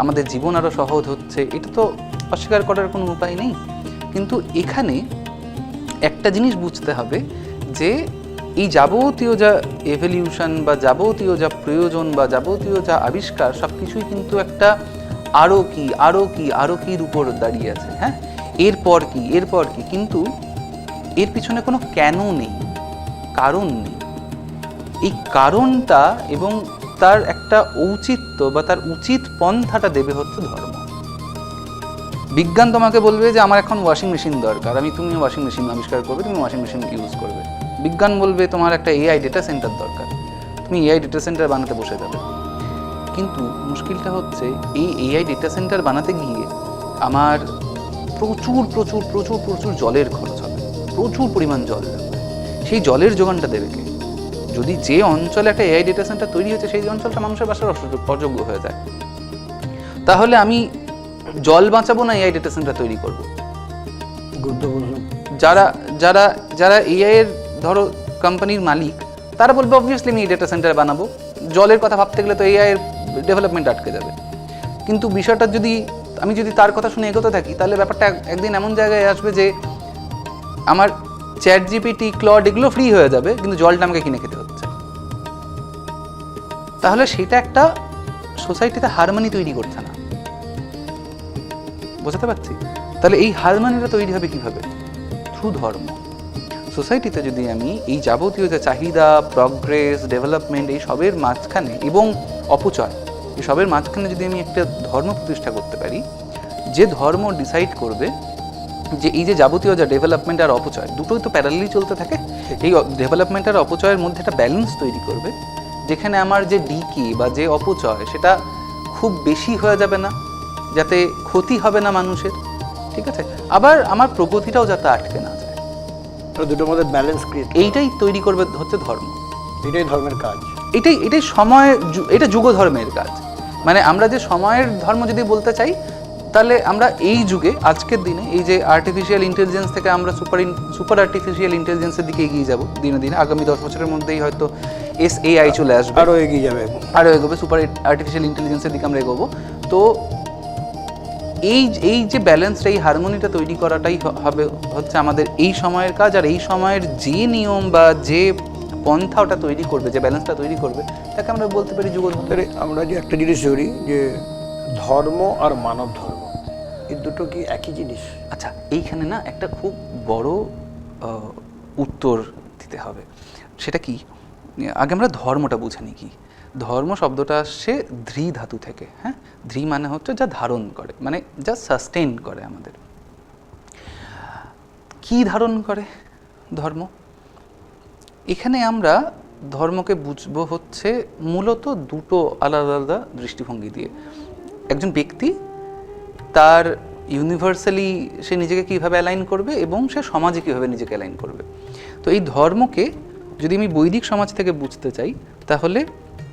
আমাদের জীবন আরও সহজ হচ্ছে, এটা তো অস্বীকার করার কোনো উপায় নেই। কিন্তু এখানে একটা জিনিস বুঝতে হবে যে এই যাবতীয় যা এভলিউশন বা যাবতীয় যা প্রয়োজন বা যাবতীয় যা আবিষ্কার, সব কিছুই কিন্তু একটা আরও কির উপর দাঁড়িয়ে আছে। হ্যাঁ, এরপর কি, কিন্তু এর পিছনে কোনো কেন নেই, কারণ নেই। এই কারণটা এবং তার একটা ঔচিত্য বা তার উচিত পন্থাটা দেবে হচ্ছে ধর্ম। বিজ্ঞান তোমাকে বলবে যে আমার এখন ওয়াশিং মেশিন দরকার, তুমি ওয়াশিং মেশিন আবিষ্কার করবে, তুমি ওয়াশিং মেশিন ইউজ করবে। বিজ্ঞান বলবে তোমার একটা এআই ডেটা সেন্টার দরকার, তুমি এআই ডেটা সেন্টার বানাতে বসে যাবে। কিন্তু মুশকিলটা হচ্ছে এই এআই ডেটা সেন্টার বানাতে গিয়ে আমার প্রচুর প্রচুর প্রচুর প্রচুর জলের খরচ হবে, প্রচুর পরিমাণ জল লাগবে। সেই জলের যোগানটা দেবে কে? যদি যে অঞ্চলে একটা এআই ডেটা সেন্টার তৈরি হচ্ছে সেই অঞ্চলটা মানুষের বাসার অযোগ্য হয়ে যায়, তাহলে আমি জল বাঁচাবো না এআই ডেটা সেন্টার তৈরি করব? গুরুত্বপূর্ণ। যারা যারা যারা এআই এর ধরো কোম্পানির মালিক, তারা বলবে অবভিয়াসলি আমি এই ডেটা সেন্টার বানাবো, জলের কথা ভাবতে গেলে তো এআই এর ডেভেলপমেন্ট আটকে যাবে। কিন্তু বিষয়টা যদি আমি তার কথা শুনে এগোতে থাকি, তাহলে ব্যাপারটা একদিন এমন জায়গায় আসবে যে আমার চ্যাট জিপিটি, ক্লড এগুলো ফ্রি হয়ে যাবে, কিন্তু জলটা আমাকে কিনে খেতে হচ্ছে। তাহলে সেটা একটা সোসাইটিতে হারমোনি তৈরি করছে না। বোঝাতে পারছি? তাহলে এই হারমোনিটা তৈরি হবে কিভাবে? থ্রু ধর্ম। সোসাইটিতে যদি আমি এই যাবতীয় যে চাহিদা, প্রগ্রেস, ডেভেলপমেন্ট, এই সবের মাঝখানে এবং অপচয়, এই সবের মাঝখানে যদি আমি একটা ধর্ম প্রতিষ্ঠা করতে পারি, যে ধর্ম ডিসাইড করবে যে এই যে যাবতীয় যা ডেভেলপমেন্ট আর অপচয় দুটোই তো প্যারালালি চলতে থাকে, এই ডেভেলপমেন্ট আর অপচয়ের মধ্যে একটা ব্যালেন্স তৈরি করবে, যেখানে আমার যে ডিকি বা যে অপচয় সেটা খুব বেশি হয়ে যাবে না, যাতে ক্ষতি হবে না মানুষের, ঠিক আছে, আবার আমার প্রগতিটাও যাতে আটকে না যায়, দুটোর মধ্যে ব্যালেন্স ক্রিয়েট, এইটাই তৈরি করবে হচ্ছে ধর্ম। এটাই ধর্মের কাজ। এটাই সময়, এটা যুগ ধর্মের কাজ। মানে আমরা যে সময়ের ধর্ম যদি বলতে চাই, তাহলে আমরা এই যুগে আজকের দিনে এই যে আর্টিফিশিয়াল ইন্টেলিজেন্স থেকে আমরা সুপার আর্টিফিশিয়াল ইন্টেলিজেন্সের দিকে এগিয়ে যাব দিনে দিনে। আগামী 10 বছরের মধ্যেই হয়তো SAI চলে আসবে, আরও এগিয়ে যাবে, আরও এগোবে, সুপার আর্টিফিশিয়াল ইন্টেলিজেন্সের দিকে আমরা এগোবো। তো এই যে ব্যালেন্সটা, এই হারমোনিটা তৈরি করাটাই হচ্ছে আমাদের এই সময়ের কাজ। আর এই সময়ের যে নিয়ম বা যে পন্থা ওটা তৈরি করবে, যে ব্যালেন্সটা তৈরি করবে, তাকে আমরা বলতে পারি যুগ ধর্ম। আমরা যে একটা জিনিস ধরি যে ধর্ম আর মানব ধর্ম, এই দুটো কি একই জিনিস? আচ্ছা, এইখানে না একটা খুব বড় উত্তর দিতে হবে। সেটা কি? আগে আমরা ধর্মটা বুঝে নিই। কি ধর্ম শব্দটা আসছে ধ্রি ধাতু থেকে। হ্যাঁ, ধ্রি মানে হচ্ছে যা ধারণ করে, মানে যা সাস্টেইন করে আমাদের। কি ধারণ করে ধর্ম? এখানে আমরা ধর্মকে বুঝবো হচ্ছে মূলত দুটো আলাদা আলাদা দৃষ্টিভঙ্গি দিয়ে। একজন ব্যক্তি তার ইউনিভার্সালি সে নিজেকে কীভাবে অ্যালাইন করবে এবং সে সমাজে কীভাবে নিজেকে অ্যালাইন করবে। তো এই ধর্মকে যদি আমি বৈদিক সমাজ থেকে বুঝতে চাই, তাহলে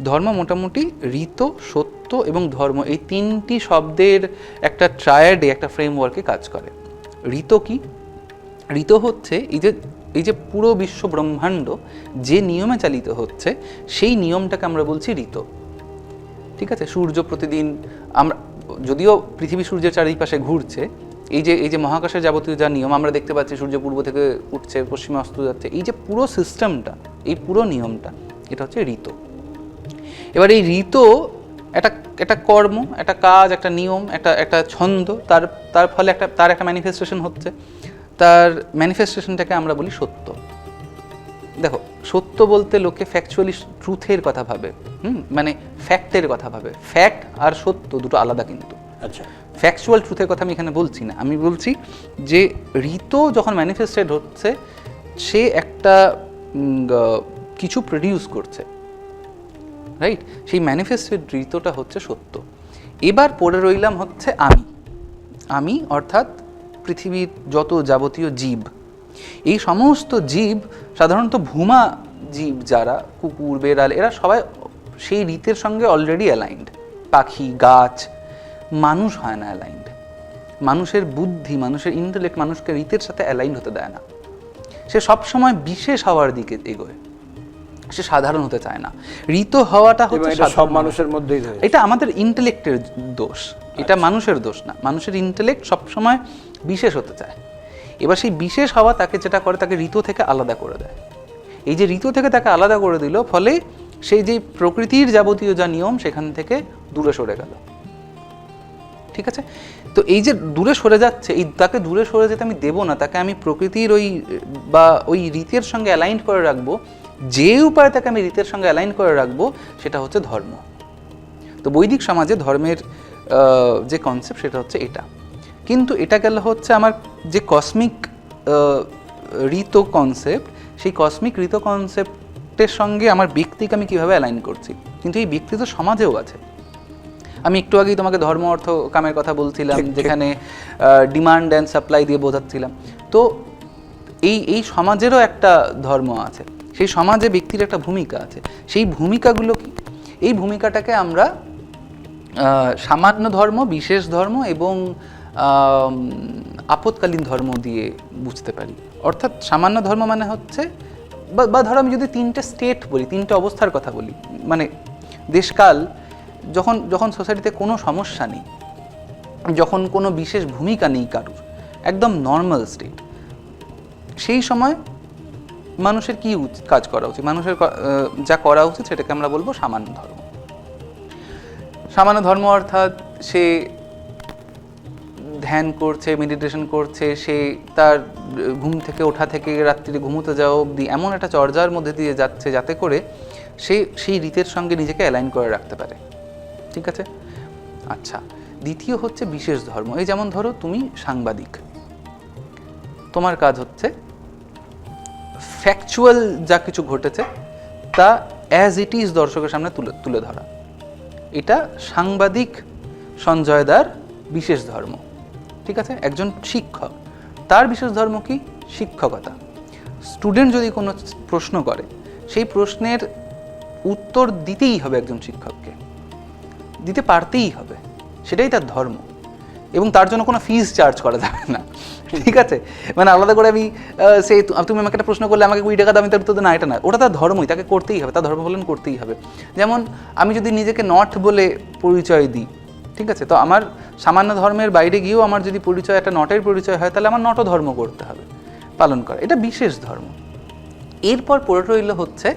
ধর্ম মোটামুটি ঋত, সত্য এবং ধর্ম, এই তিনটি শব্দের একটা ট্রায়াডে, একটা ফ্রেমওয়ার্কে কাজ করে। ঋত কি? ঋত হচ্ছে এই যে পুরো বিশ্ব ব্রহ্মাণ্ড যে নিয়মে চালিত হচ্ছে, সেই নিয়মটাকে আমরা বলছি ঋত। ঠিক আছে, সূর্য প্রতিদিন, আমরা যদিও পৃথিবী সূর্যের চারিপাশে ঘুরছে, এই যে মহাকাশের যাবতীয় যা নিয়ম আমরা দেখতে পাচ্ছি, সূর্য পূর্ব থেকে উঠছে, পশ্চিমে অস্ত যাচ্ছে, এই যে পুরো সিস্টেমটা, এই পুরো নিয়মটা, এটা হচ্ছে ঋত। এবার এই ঋত একটা কর্ম, একটা কাজ, একটা নিয়ম, একটা ছন্দ, তার ফলে তার একটা ম্যানিফেস্টেশন হচ্ছে। তার ম্যানিফেস্টেশনটাকে আমরা বলি সত্য। দেখো, সত্য বলতে লোকে ফ্যাকচুয়ালি ট্রুথের কথা ভাবে, মানে ফ্যাক্টের কথা ভাবে। ফ্যাক্ট আর সত্য দুটো আলাদা কিন্তু। আচ্ছা, ফ্যাকচুয়াল ট্রুথের কথা আমি এখানে বলছি না, আমি বলছি যে ঋত যখন ম্যানিফেস্টেড হচ্ছে, সে একটা কিছু প্রডিউস করছে, রাইট? সেই ম্যানিফেস্টেড ঋতটা হচ্ছে সত্য। এবার পড়ে রইলাম হচ্ছে আমি অর্থাৎ পৃথিবীর যত যাবতীয় জীব, এই সমস্ত জীব সাধারণত ভূমা জীব, যারা কুকুর, বেড়াল, এরা সবাই সেই ঋতের সঙ্গে অলরেডি অ্যালাইন্ড। পাখি, গাছ, মানুষ হয় না অ্যালাইন্ড। মানুষের বুদ্ধি, মানুষের ইন্টেলেক্ট মানুষকে ঋতের সাথে অ্যালাইন্ড হতে দেয় না। সে সবসময় বিশেষ হওয়ার দিকে এগোয়, সে সাধারণ হতে চায় না। ঋত হওয়াটা হচ্ছে সব মানুষের মধ্যেই, এটা আমাদের ইন্টেলেক্টের দোষ, এটা মানুষের দোষ না। মানুষের ইন্টেলেক্ট সবসময় বিশেষ হতে চায়। এবার সেই বিশেষ হওয়া তাকে যেটা করে, তাকে ঋতু থেকে আলাদা করে দেয়। এই যে ঋতু থেকে তাকে আলাদা করে দিল, ফলে সেই যে প্রকৃতির যাবতীয় যা নিয়ম, সেখান থেকে দূরে সরে গেল। ঠিক আছে, তো এই যে দূরে সরে যাচ্ছে, এই তাকে দূরে সরে যেতে আমি দেবো না, তাকে আমি প্রকৃতির ওই ঋতের সঙ্গে অ্যালাইন করে রাখবো। যে উপায়ে তাকে আমি ঋতের সঙ্গে অ্যালাইন করে রাখবো, সেটা হচ্ছে ধর্ম। তো বৈদিক সমাজে ধর্মের যে কনসেপ্ট, সেটা হচ্ছে এটা। কিন্তু এটা গেল হচ্ছে আমার যে কসমিক ঋত কনসেপ্ট, সেই কসমিক ঋত কনসেপ্ট প্রজেক্টের সঙ্গে আমার ব্যক্তিকে আমি কীভাবে অ্যালাইন করছি, কিন্তু এই ব্যক্তি তো সমাজেও আছে। আমি একটু আগেই তোমাকে ধর্ম অর্থ কামের কথা বলছিলাম, যেখানে ডিমান্ড অ্যান্ড সাপ্লাই দিয়ে বোঝাচ্ছিলাম। তো এই সমাজেরও একটা ধর্ম আছে, সেই সমাজে ব্যক্তির একটা ভূমিকা আছে। সেই ভূমিকাগুলো কি? এই ভূমিকাটাকে আমরা সামান্য ধর্ম, বিশেষ ধর্ম এবং আপৎকালীন ধর্ম দিয়ে বুঝতে পারি। অর্থাৎ সামান্য ধর্ম মানে হচ্ছে, বা ধরো আমি যদি তিনটে স্টেট বলি, তিনটে অবস্থার কথা বলি, মানে দেশকাল, যখন যখন সোসাইটিতে কোনো সমস্যা নেই, যখন কোনো বিশেষ ভূমিকা নেই কারুর, একদম নর্মাল স্টেট, সেই সময় মানুষের কি কাজ করা উচিত, মানুষের যা করা উচিত সেটাকে আমরা বলবো সামান্য ধর্ম। সামান্য ধর্ম অর্থাৎ সে ধ্যান করছে, মেডিটেশন করছে, সে তার ঘুম থেকে ওঠা থেকে রাত্রিরে ঘুমোতে যাওয়া অবধি এমন একটা চর্যার মধ্যে দিয়ে যাচ্ছে যাতে করে সে সেই রীতের সঙ্গে নিজেকে অ্যালাইন করে রাখতে পারে। ঠিক আছে? আচ্ছা, দ্বিতীয় হচ্ছে বিশেষ ধর্ম। এই যেমন ধরো তুমি সাংবাদিক, তোমার কাজ হচ্ছে ফ্যাকচুয়াল যা কিছু ঘটেছে তা অ্যাজ ইট ইজ দর্শকের সামনে তুলে ধরা। এটা সাংবাদিক সঞ্জয় দার বিশেষ ধর্ম। ঠিক আছে? একজন শিক্ষক, তার বিশেষ ধর্ম কি? শিক্ষকতা। স্টুডেন্ট যদি কোনো প্রশ্ন করে, সেই প্রশ্নের উত্তর দিতেই হবে একজন শিক্ষককে, দিতে পারতেই হবে, সেটাই তার ধর্ম। এবং তার জন্য কোনো ফিস চার্জ করা যাবে না। ঠিক আছে? মানে আলাদা করে আমি সেই তুমি আমাকে একটা প্রশ্ন করলে আমাকে 20 টাকা দামি তার উত্তর না, এটা না, ওটা তার ধর্মই, তাকে করতেই হবে, তার ধর্ম পালন করতেই হবে। যেমন আমি যদি নিজেকে নট বলে পরিচয় দিই, ঠিক আছে, তো আমার সামান্য ধর্মের বাইরে গিয়েও আমার যদি পরিচয় একটা নটের পরিচয় হয়, তাহলে আমার নটও ধর্ম করতে হবে, পালন করা, এটা বিশেষ ধর্ম। এরপর পড়ে রইল হচ্ছে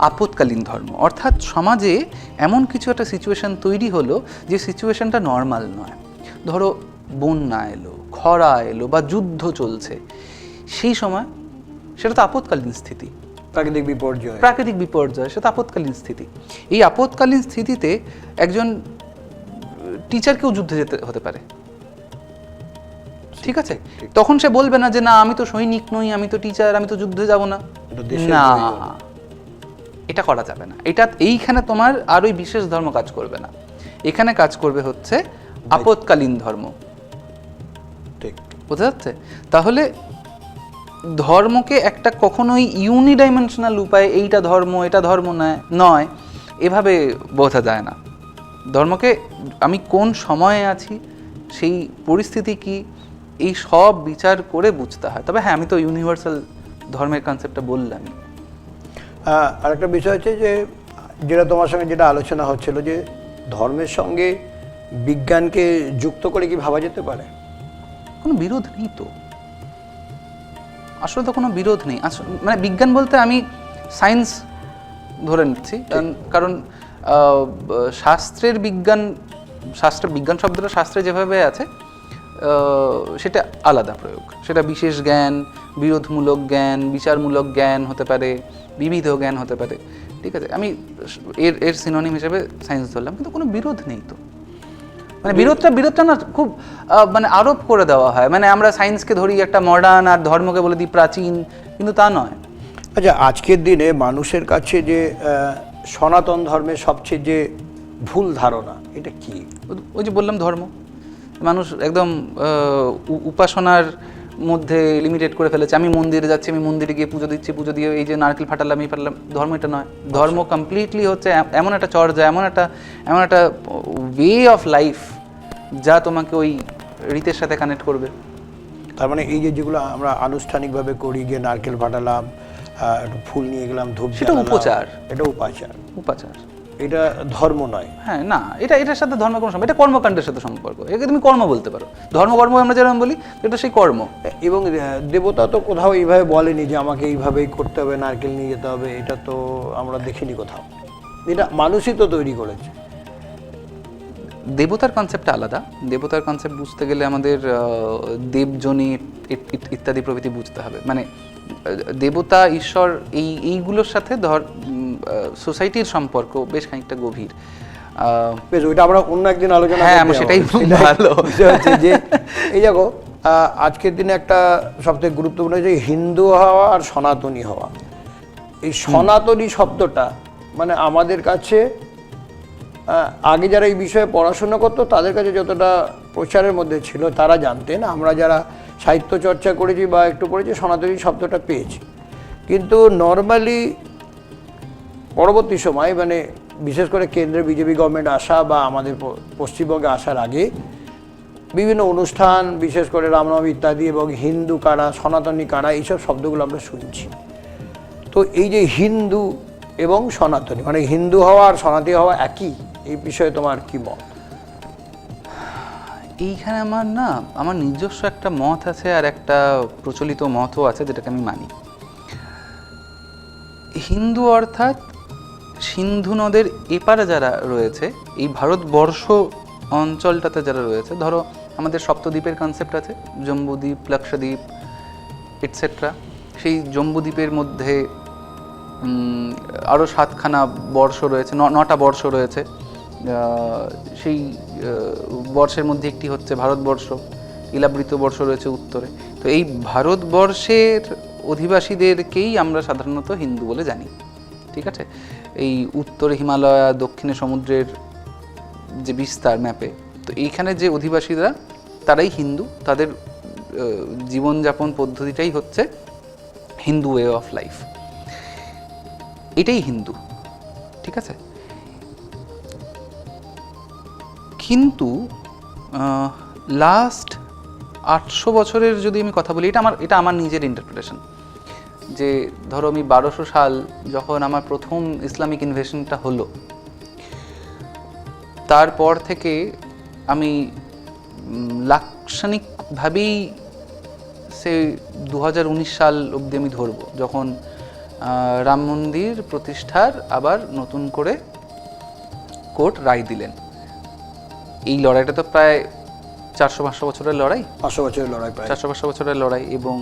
আপৎকালীন ধর্ম। অর্থাৎ সমাজে এমন কিছু একটা সিচুয়েশন তৈরি হলো যে সিচুয়েশনটা নর্মাল নয়। ধরো বন্যা এলো, খরা এলো বা যুদ্ধ চলছে, সেই সময় সেটা তো আপৎকালীন স্থিতি, প্রাকৃতিক বিপর্যয়, সেটা আপৎকালীন স্থিতি। এই আপৎকালীন স্থিতিতে একজন টিচারকেও যুদ্ধে যেতে হতে পারে। ঠিক আছে? তখন সে বলবে না যে না আমি তো সৈনিক নই, আমি তো টিচার, আমি তো যুদ্ধে যাব না। না, এটা করা যাবে না। এটা এইখানে তোমার আর ওই বিশেষ ধর্ম কাজ করবে না, এখানে কাজ করবে হচ্ছে আপৎকালীন ধর্ম। ঠিক বোঝা যাচ্ছে? তাহলে ধর্মকে একটা কখনোই ইউনিডাইমেনশনাল উপায়ে এইটা ধর্ম এটা ধর্ম নয় এভাবে বোঝা যায় না। ধর্মকে আমি কোন সময়ে আছি, সেই পরিস্থিতি কি, এই সব বিচার করে বুঝতে হয়। তবে হ্যাঁ, আমি তো ইউনিভার্সাল ধর্মের কনসেপ্টটা বললামই। আরেকটা বিষয় হচ্ছে যে যেটা তোমার সঙ্গে যেটা আলোচনা হচ্ছিল, যে ধর্মের সঙ্গে বিজ্ঞানকে যুক্ত করে কি ভাবা যেতে পারে? কোনো বিরোধ নেই তো, আসলে তো কোনো বিরোধ নেই। মানে বিজ্ঞান বলতে আমি সায়েন্স ধরে নিচ্ছি, কারণ শাস্ত্রের বিজ্ঞান, বিজ্ঞান শব্দটা শাস্ত্রে যেভাবে আছে সেটা আলাদা প্রয়োগ, সেটা বিশেষ জ্ঞান, বিরোধমূলক জ্ঞান, বিচারমূলক জ্ঞান হতে পারে, বিবিধ জ্ঞান হতে পারে। ঠিক আছে, আমি এর সিনোনিম হিসেবে সায়েন্স ধরলাম, কিন্তু কোনো বিরোধ নেই তো। মানে বিরোধটা না খুব মানে আরোপ করে দেওয়া হয়, মানে আমরা সায়েন্সকে ধরি একটা মডার্ন আর ধর্মকে বলে দিই প্রাচীন, কিন্তু তা নয়। আচ্ছা, আজকের দিনে মানুষের কাছে যে সনাতন ধর্মের সবচেয়ে যে ভুল ধারণা, এটা কি? ওই যে বললাম ধর্ম, মানুষ একদম উপাসনার মধ্যে লিমিটেড করে ফেলেছে। আমি মন্দিরে যাচ্ছি, আমি মন্দিরে গিয়ে পুজো দিচ্ছি, পুজো দিয়ে এই যে নারকেল ফাটালাম, এই ফাটালাম, ধর্ম এটা নয়। ধর্ম কমপ্লিটলি হচ্ছে এমন একটা চর্যা, এমন একটা ওয়ে অফ লাইফ যা তোমাকে ওই রীতের সাথে কানেক্ট করবে। তার মানে এই যে যেগুলো আমরা আনুষ্ঠানিকভাবে করি, যে নারকেল ফাটালাম, একটু ফুল নিয়ে গেলাম, ধূপ, সেটা উপচার, এটা উপাচার, এটা ধর্ম নয়। হ্যাঁ, না, এটার সাথে ধর্মের কোনো সম্পর্ক, এটা কর্মকাণ্ডের সাথে সম্পর্ক। একে তুমি কর্ম বলতে পারো, কর্ম আমরা যেরকম বলি, এটা সেই কর্ম। এবং দেবতা তো কোথাও এইভাবে বলেনি যে আমাকে এইভাবেই করতে হবে, নারকেল নিয়ে যেতে হবে, এটা তো আমরা দেখিনি কোথাও। এটা মানুষই তো তৈরি করেছে। দেবতার কনসেপ্টটা আলাদা। দেবতার কনসেপ্ট বুঝতে গেলে আমাদের দেবজনী ইত্যাদি প্রভৃতি বুঝতে হবে। মানে দেবতা, ঈশ্বর, এইগুলোর সাথে সোসাইটির সম্পর্ক বেশ খানিকটা গভীর। বেশ, ওইটা আমরা অন্য একদিন আলোচনা করব। হ্যাঁ, সেটাই ভালো। যে এই দেখো, আজকের দিনে একটা সবথেকে গুরুত্বপূর্ণ যে হিন্দু হওয়া আর সনাতনী হওয়া, এই সনাতনী শব্দটা মানে আমাদের কাছে আগে যারা এই বিষয়ে পড়াশোনা করতো তাদের কাছে যতটা প্রচারের মধ্যে ছিল তারা জানতেন, আমরা যারা সাহিত্য চর্চা করেছি বা একটু পড়েছি সনাতনী শব্দটা পেয়েছি। কিন্তু নর্মালি পরবর্তী সময় মানে বিশেষ করে কেন্দ্রে বিজেপি গভর্নমেন্ট আসা বা আমাদের পশ্চিমবঙ্গে আসার আগে বিভিন্ন অনুষ্ঠান বিশেষ করে রামনবমী ইত্যাদি এবং হিন্দু কারা সনাতনী কারা এইসব শব্দগুলো আমরা শুনছি। তো এই যে হিন্দু এবং সনাতনী মানে হিন্দু হওয়া আর সনাতনী হওয়া একই, এই বিষয়ে তোমার কি মত? এইখানে আমার নিজস্ব একটা মত আছে আর একটা প্রচলিত মতও আছে যেটাকে আমি মানি। হিন্দু অর্থাৎ সিন্ধু নদের এপারে যারা রয়েছে, এই ভারতবর্ষ অঞ্চলটাতে যারা রয়েছে, ধরো আমাদের সপ্তদ্বীপের কনসেপ্ট আছে, জম্বুদ্বীপ, লাক্ষাদ্বীপ এটসেট্রা। সেই জম্বুদ্বীপের মধ্যে আরও 7খানা বর্ষ রয়েছে, 9টা বর্ষ রয়েছে। সেই বর্ষের মধ্যে একটি হচ্ছে ভারতবর্ষ, ইলাবৃত বর্ষ রয়েছে উত্তরে। তো এই ভারতবর্ষের অধিবাসীদেরকেই আমরা সাধারণত হিন্দু বলে জানি, ঠিক আছে। এই উত্তরে হিমালয়, দক্ষিণে সমুদ্রের যে বিস্তার ম্যাপে, তো এইখানে যে অধিবাসীরা তারাই হিন্দু, তাদের জীবনযাপন পদ্ধতিটাই হচ্ছে হিন্দু ওয়ে অফ লাইফ, এটাই হিন্দু, ঠিক আছে। কিন্তু লাস্ট 800 বছরের যদি আমি কথা বলি, এটা আমার নিজের ইন্টারপ্রিটেশন, যে ধরো আমি 1200 সাল যখন আমার প্রথম ইসলামিক ইনভেশনটা হলো, তারপর থেকে আমি লাক্ষণিকভাবেই সে 2019 সাল অবধি আমি ধরবো, যখন রাম মন্দির প্রতিষ্ঠার আবার নতুন করে কোর্ট রায় দিলেন। এই লড়াইটা তো প্রায় 400-500 বছরের লড়াই, 500 বছরের লড়াই, প্রায় 400-500 বছরের লড়াই। এবং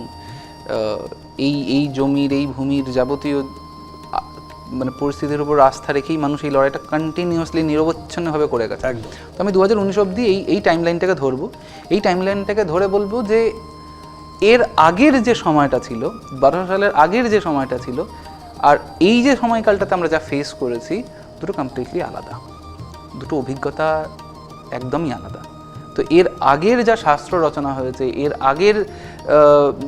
এই জমির, এই ভূমির যাবতীয় মানে পরিস্থিতির উপর আস্থা রেখেই মানুষ এই লড়াইটা কন্টিনিউয়াসলি নিরবচ্ছিন্নভাবে করে গেছে। তো আমি 2019 অবধি এই টাইমলাইনটাকে ধরবো। এই টাইমলাইনটাকে ধরে বলবো যে এর আগের যে সময়টা ছিল, 1200 সালের আগের যে সময়টা ছিল, আর এই যে সময়কালটাতে আমরা যা ফেস করেছি, দুটো কমপ্লিটলি আলাদা, দুটো অভিজ্ঞতা একদমই আলাদা। তো এর আগের যা শাস্ত্র রচনা হয়েছে, এর আগের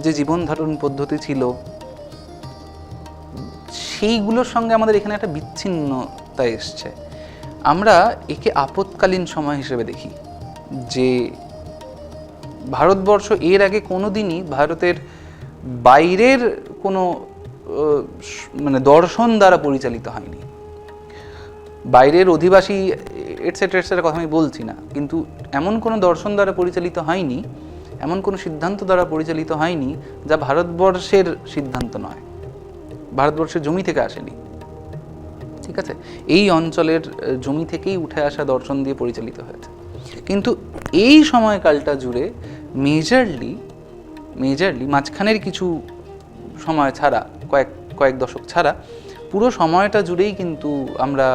যে জীবন ধারণ পদ্ধতি ছিল, সেইগুলোর সঙ্গে আমাদের এখানে একটা বিচ্ছিন্নতা এসছে। আমরা একে আপৎকালীন সময় হিসেবে দেখি, যে ভারতবর্ষ এর আগে কোনো দিনই ভারতের বাইরের কোনো মানে দর্শন দ্বারা পরিচালিত হয়নি। বাইরের অধিবাসী এটসেট্রা এটসেট্রা কথা আমি বলছি না, কিন্তু এমন কোনো দর্শন দ্বারা পরিচালিত হয়নি, এমন কোনো সিদ্ধান্ত দ্বারা পরিচালিত হয়নি যা ভারতবর্ষের সিদ্ধান্ত নয়, ভারতবর্ষের জমি থেকে আসেনি, ঠিক আছে। এই অঞ্চলের জমি থেকেই উঠে আসা দর্শন দিয়ে পরিচালিত হয়েছে। কিন্তু এই সময়কালটা জুড়ে মেজরলি মাঝখানের কিছু সময় ছাড়া, কয়েক দশক ছাড়া, পুরো সময়টা জুড়েই কিন্তু আমরা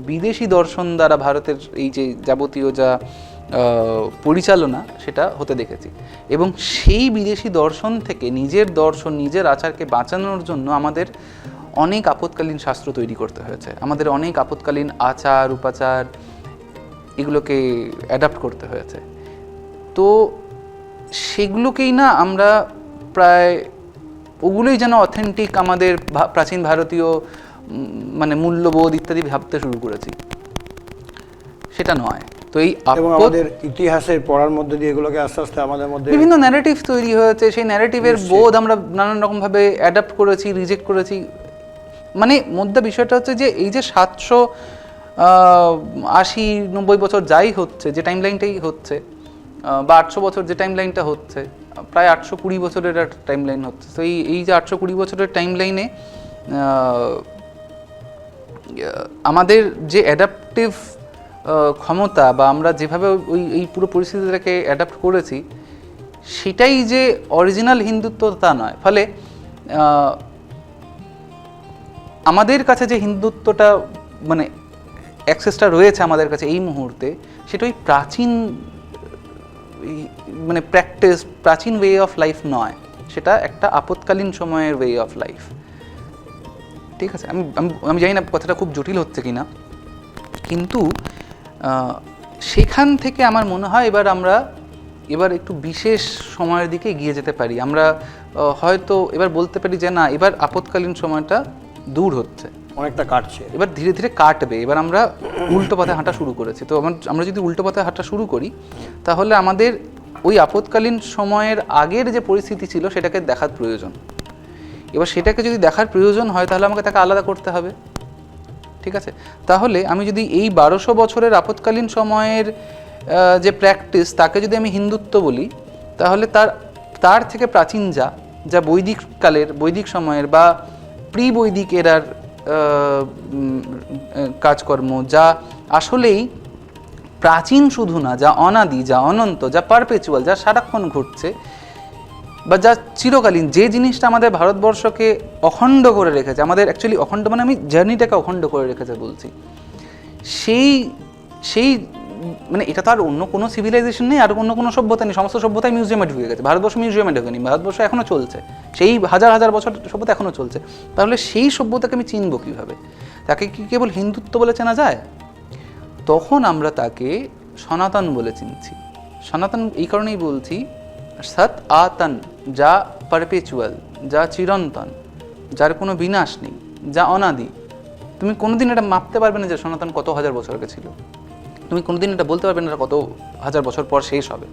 বিদেশি দর্শন দ্বারা ভারতের এই যে যাবতীয় যা পরিচালনা সেটা হতে দেখেছি। এবং সেই বিদেশি দর্শন থেকে নিজের দর্শন, নিজের আচারকে বাঁচানোর জন্য আমাদের অনেক আপৎকালীন শাস্ত্র তৈরি করতে হয়েছে, আমাদের অনেক আপৎকালীন আচার উপাচার এগুলোকে অ্যাডাপ্ট করতে হয়েছে। তো সেগুলোকেই না আমরা প্রায় ওগুলোই যেন অথেন্টিক আমাদের প্রাচীন ভারতীয় মানে মূল্যবোধ ইত্যাদি ভাবতে শুরু করেছি, সেটা নয়। তো এই আমাদের ইতিহাসের পড়ার মধ্যে দিয়ে এগুলোকে আস্তে আস্তে আমাদের মধ্যে বিভিন্ন ন্যারেটিভ তৈরি হয়েছে, সেই ন্যারেটিভের বোধ আমরা নানান রকমভাবে অ্যাডাপ্ট করেছি, রিজেক্ট করেছি। মানে মধ্যে বিষয়টা হচ্ছে যে এই যে 780-90 বছর যাই হচ্ছে, যে টাইমলাইনটাই হচ্ছে, বা 800 বছর যে টাইমলাইনটা হচ্ছে, প্রায় 820 বছরের একটা টাইমলাইন হচ্ছে। তো এই যে 820 বছরের টাইমলাইনে আমাদের যে অ্যাডাপটিভ ক্ষমতা বা আমরা যেভাবে এই পুরো পরিস্থিতিটাকে অ্যাডাপ্ট করেছি, সেটাই যে অরিজিনাল হিন্দুত্ব তা নয়। ফলে আমাদের কাছে যে হিন্দুত্বটা মানে অ্যাক্সেসটা রয়েছে আমাদের কাছে এই মুহূর্তে, সেটা ওই প্রাচীন মানে প্র্যাকটিস, প্রাচীন ওয়ে অফ লাইফ নয়, সেটা একটা আপৎকালীন সময়ের ওয়ে অফ লাইফ। ঠিক আছে, আমি আমি আমি জানি না কথাটা খুব জটিল হচ্ছে কি না, কিন্তু সেখান থেকে আমার মনে হয় এবার একটু বিশেষ সময়ের দিকে এগিয়ে যেতে পারি আমরা। হয়তো এবার বলতে পারি যে না, এবার আপৎকালীন সময়টা দূর হচ্ছে, অনেকটা কাটছে। এবার ধীরে ধীরে কাটবে, এবার আমরা উল্টো পথে হাঁটা শুরু করেছি। তো আমরা যদি উল্টো পথে হাঁটা শুরু করি, তাহলে আমাদের ওই আপৎকালীন সময়ের আগের যে পরিস্থিতি ছিল সেটাকে দেখার প্রয়োজন। এবার সেটাকে যদি দেখার প্রয়োজন হয়, তাহলে আমাকে তাকে আলাদা করতে হবে। ঠিক আছে, তাহলে আমি যদি এই 1200 বছরের আপৎকালীন সময়ের যে প্র্যাকটিস, তাকে যদি আমি হিন্দুত্ব বলি, তাহলে তার থেকে প্রাচীন যা বৈদিক কালের, বৈদিক সময়ের বা প্রি বৈদিক এরার কাজকর্ম, যা আসলেই প্রাচীন শুধু না, যা অনাদি, যা অনন্ত, যা পারপেচুয়াল, যা সারাক্ষণ ঘটছে, বা যা চিরকালীন, যে জিনিসটা আমাদের ভারতবর্ষকে অখণ্ড করে রেখেছে, আমাদের অ্যাকচুয়ালি অখণ্ড মানে আমি জার্নিটাকে অখণ্ড করে রেখেছে বলছি, সেই মানে এটা তো আর অন্য কোনো সিভিলাইজেশন নেই, আর অন্য কোনো সভ্যতা নেই, সমস্ত সভ্যতাই মিউজিয়ামে ঢুকে গেছে, ভারতবর্ষ মিউজিয়ামে ঢোকেনি, ভারতবর্ষ এখনও চলছে, সেই হাজার হাজার বছর সভ্যতা এখনও চলছে। তাহলে সেই সভ্যতাকে আমি চিনব কীভাবে? তাকে কি কেবল হিন্দুত্ব বলে চেনা যায়? তখন আমরা তাকে সনাতন বলে চিনছি। সনাতন এই কারণেই বলছি, সৎ আতন, যা পারপেচুয়াল, যা চিরন্তন, যার কোনো বিনাশ নেই, যা অনাদি। তুমি কোনোদিন এটা মাপতে পারবে না যে সনাতন কত হাজার বছর আগে ছিল, তুমি কোনোদিন এটা বলতে পারবে না কত হাজার বছর পর শেষ হবে।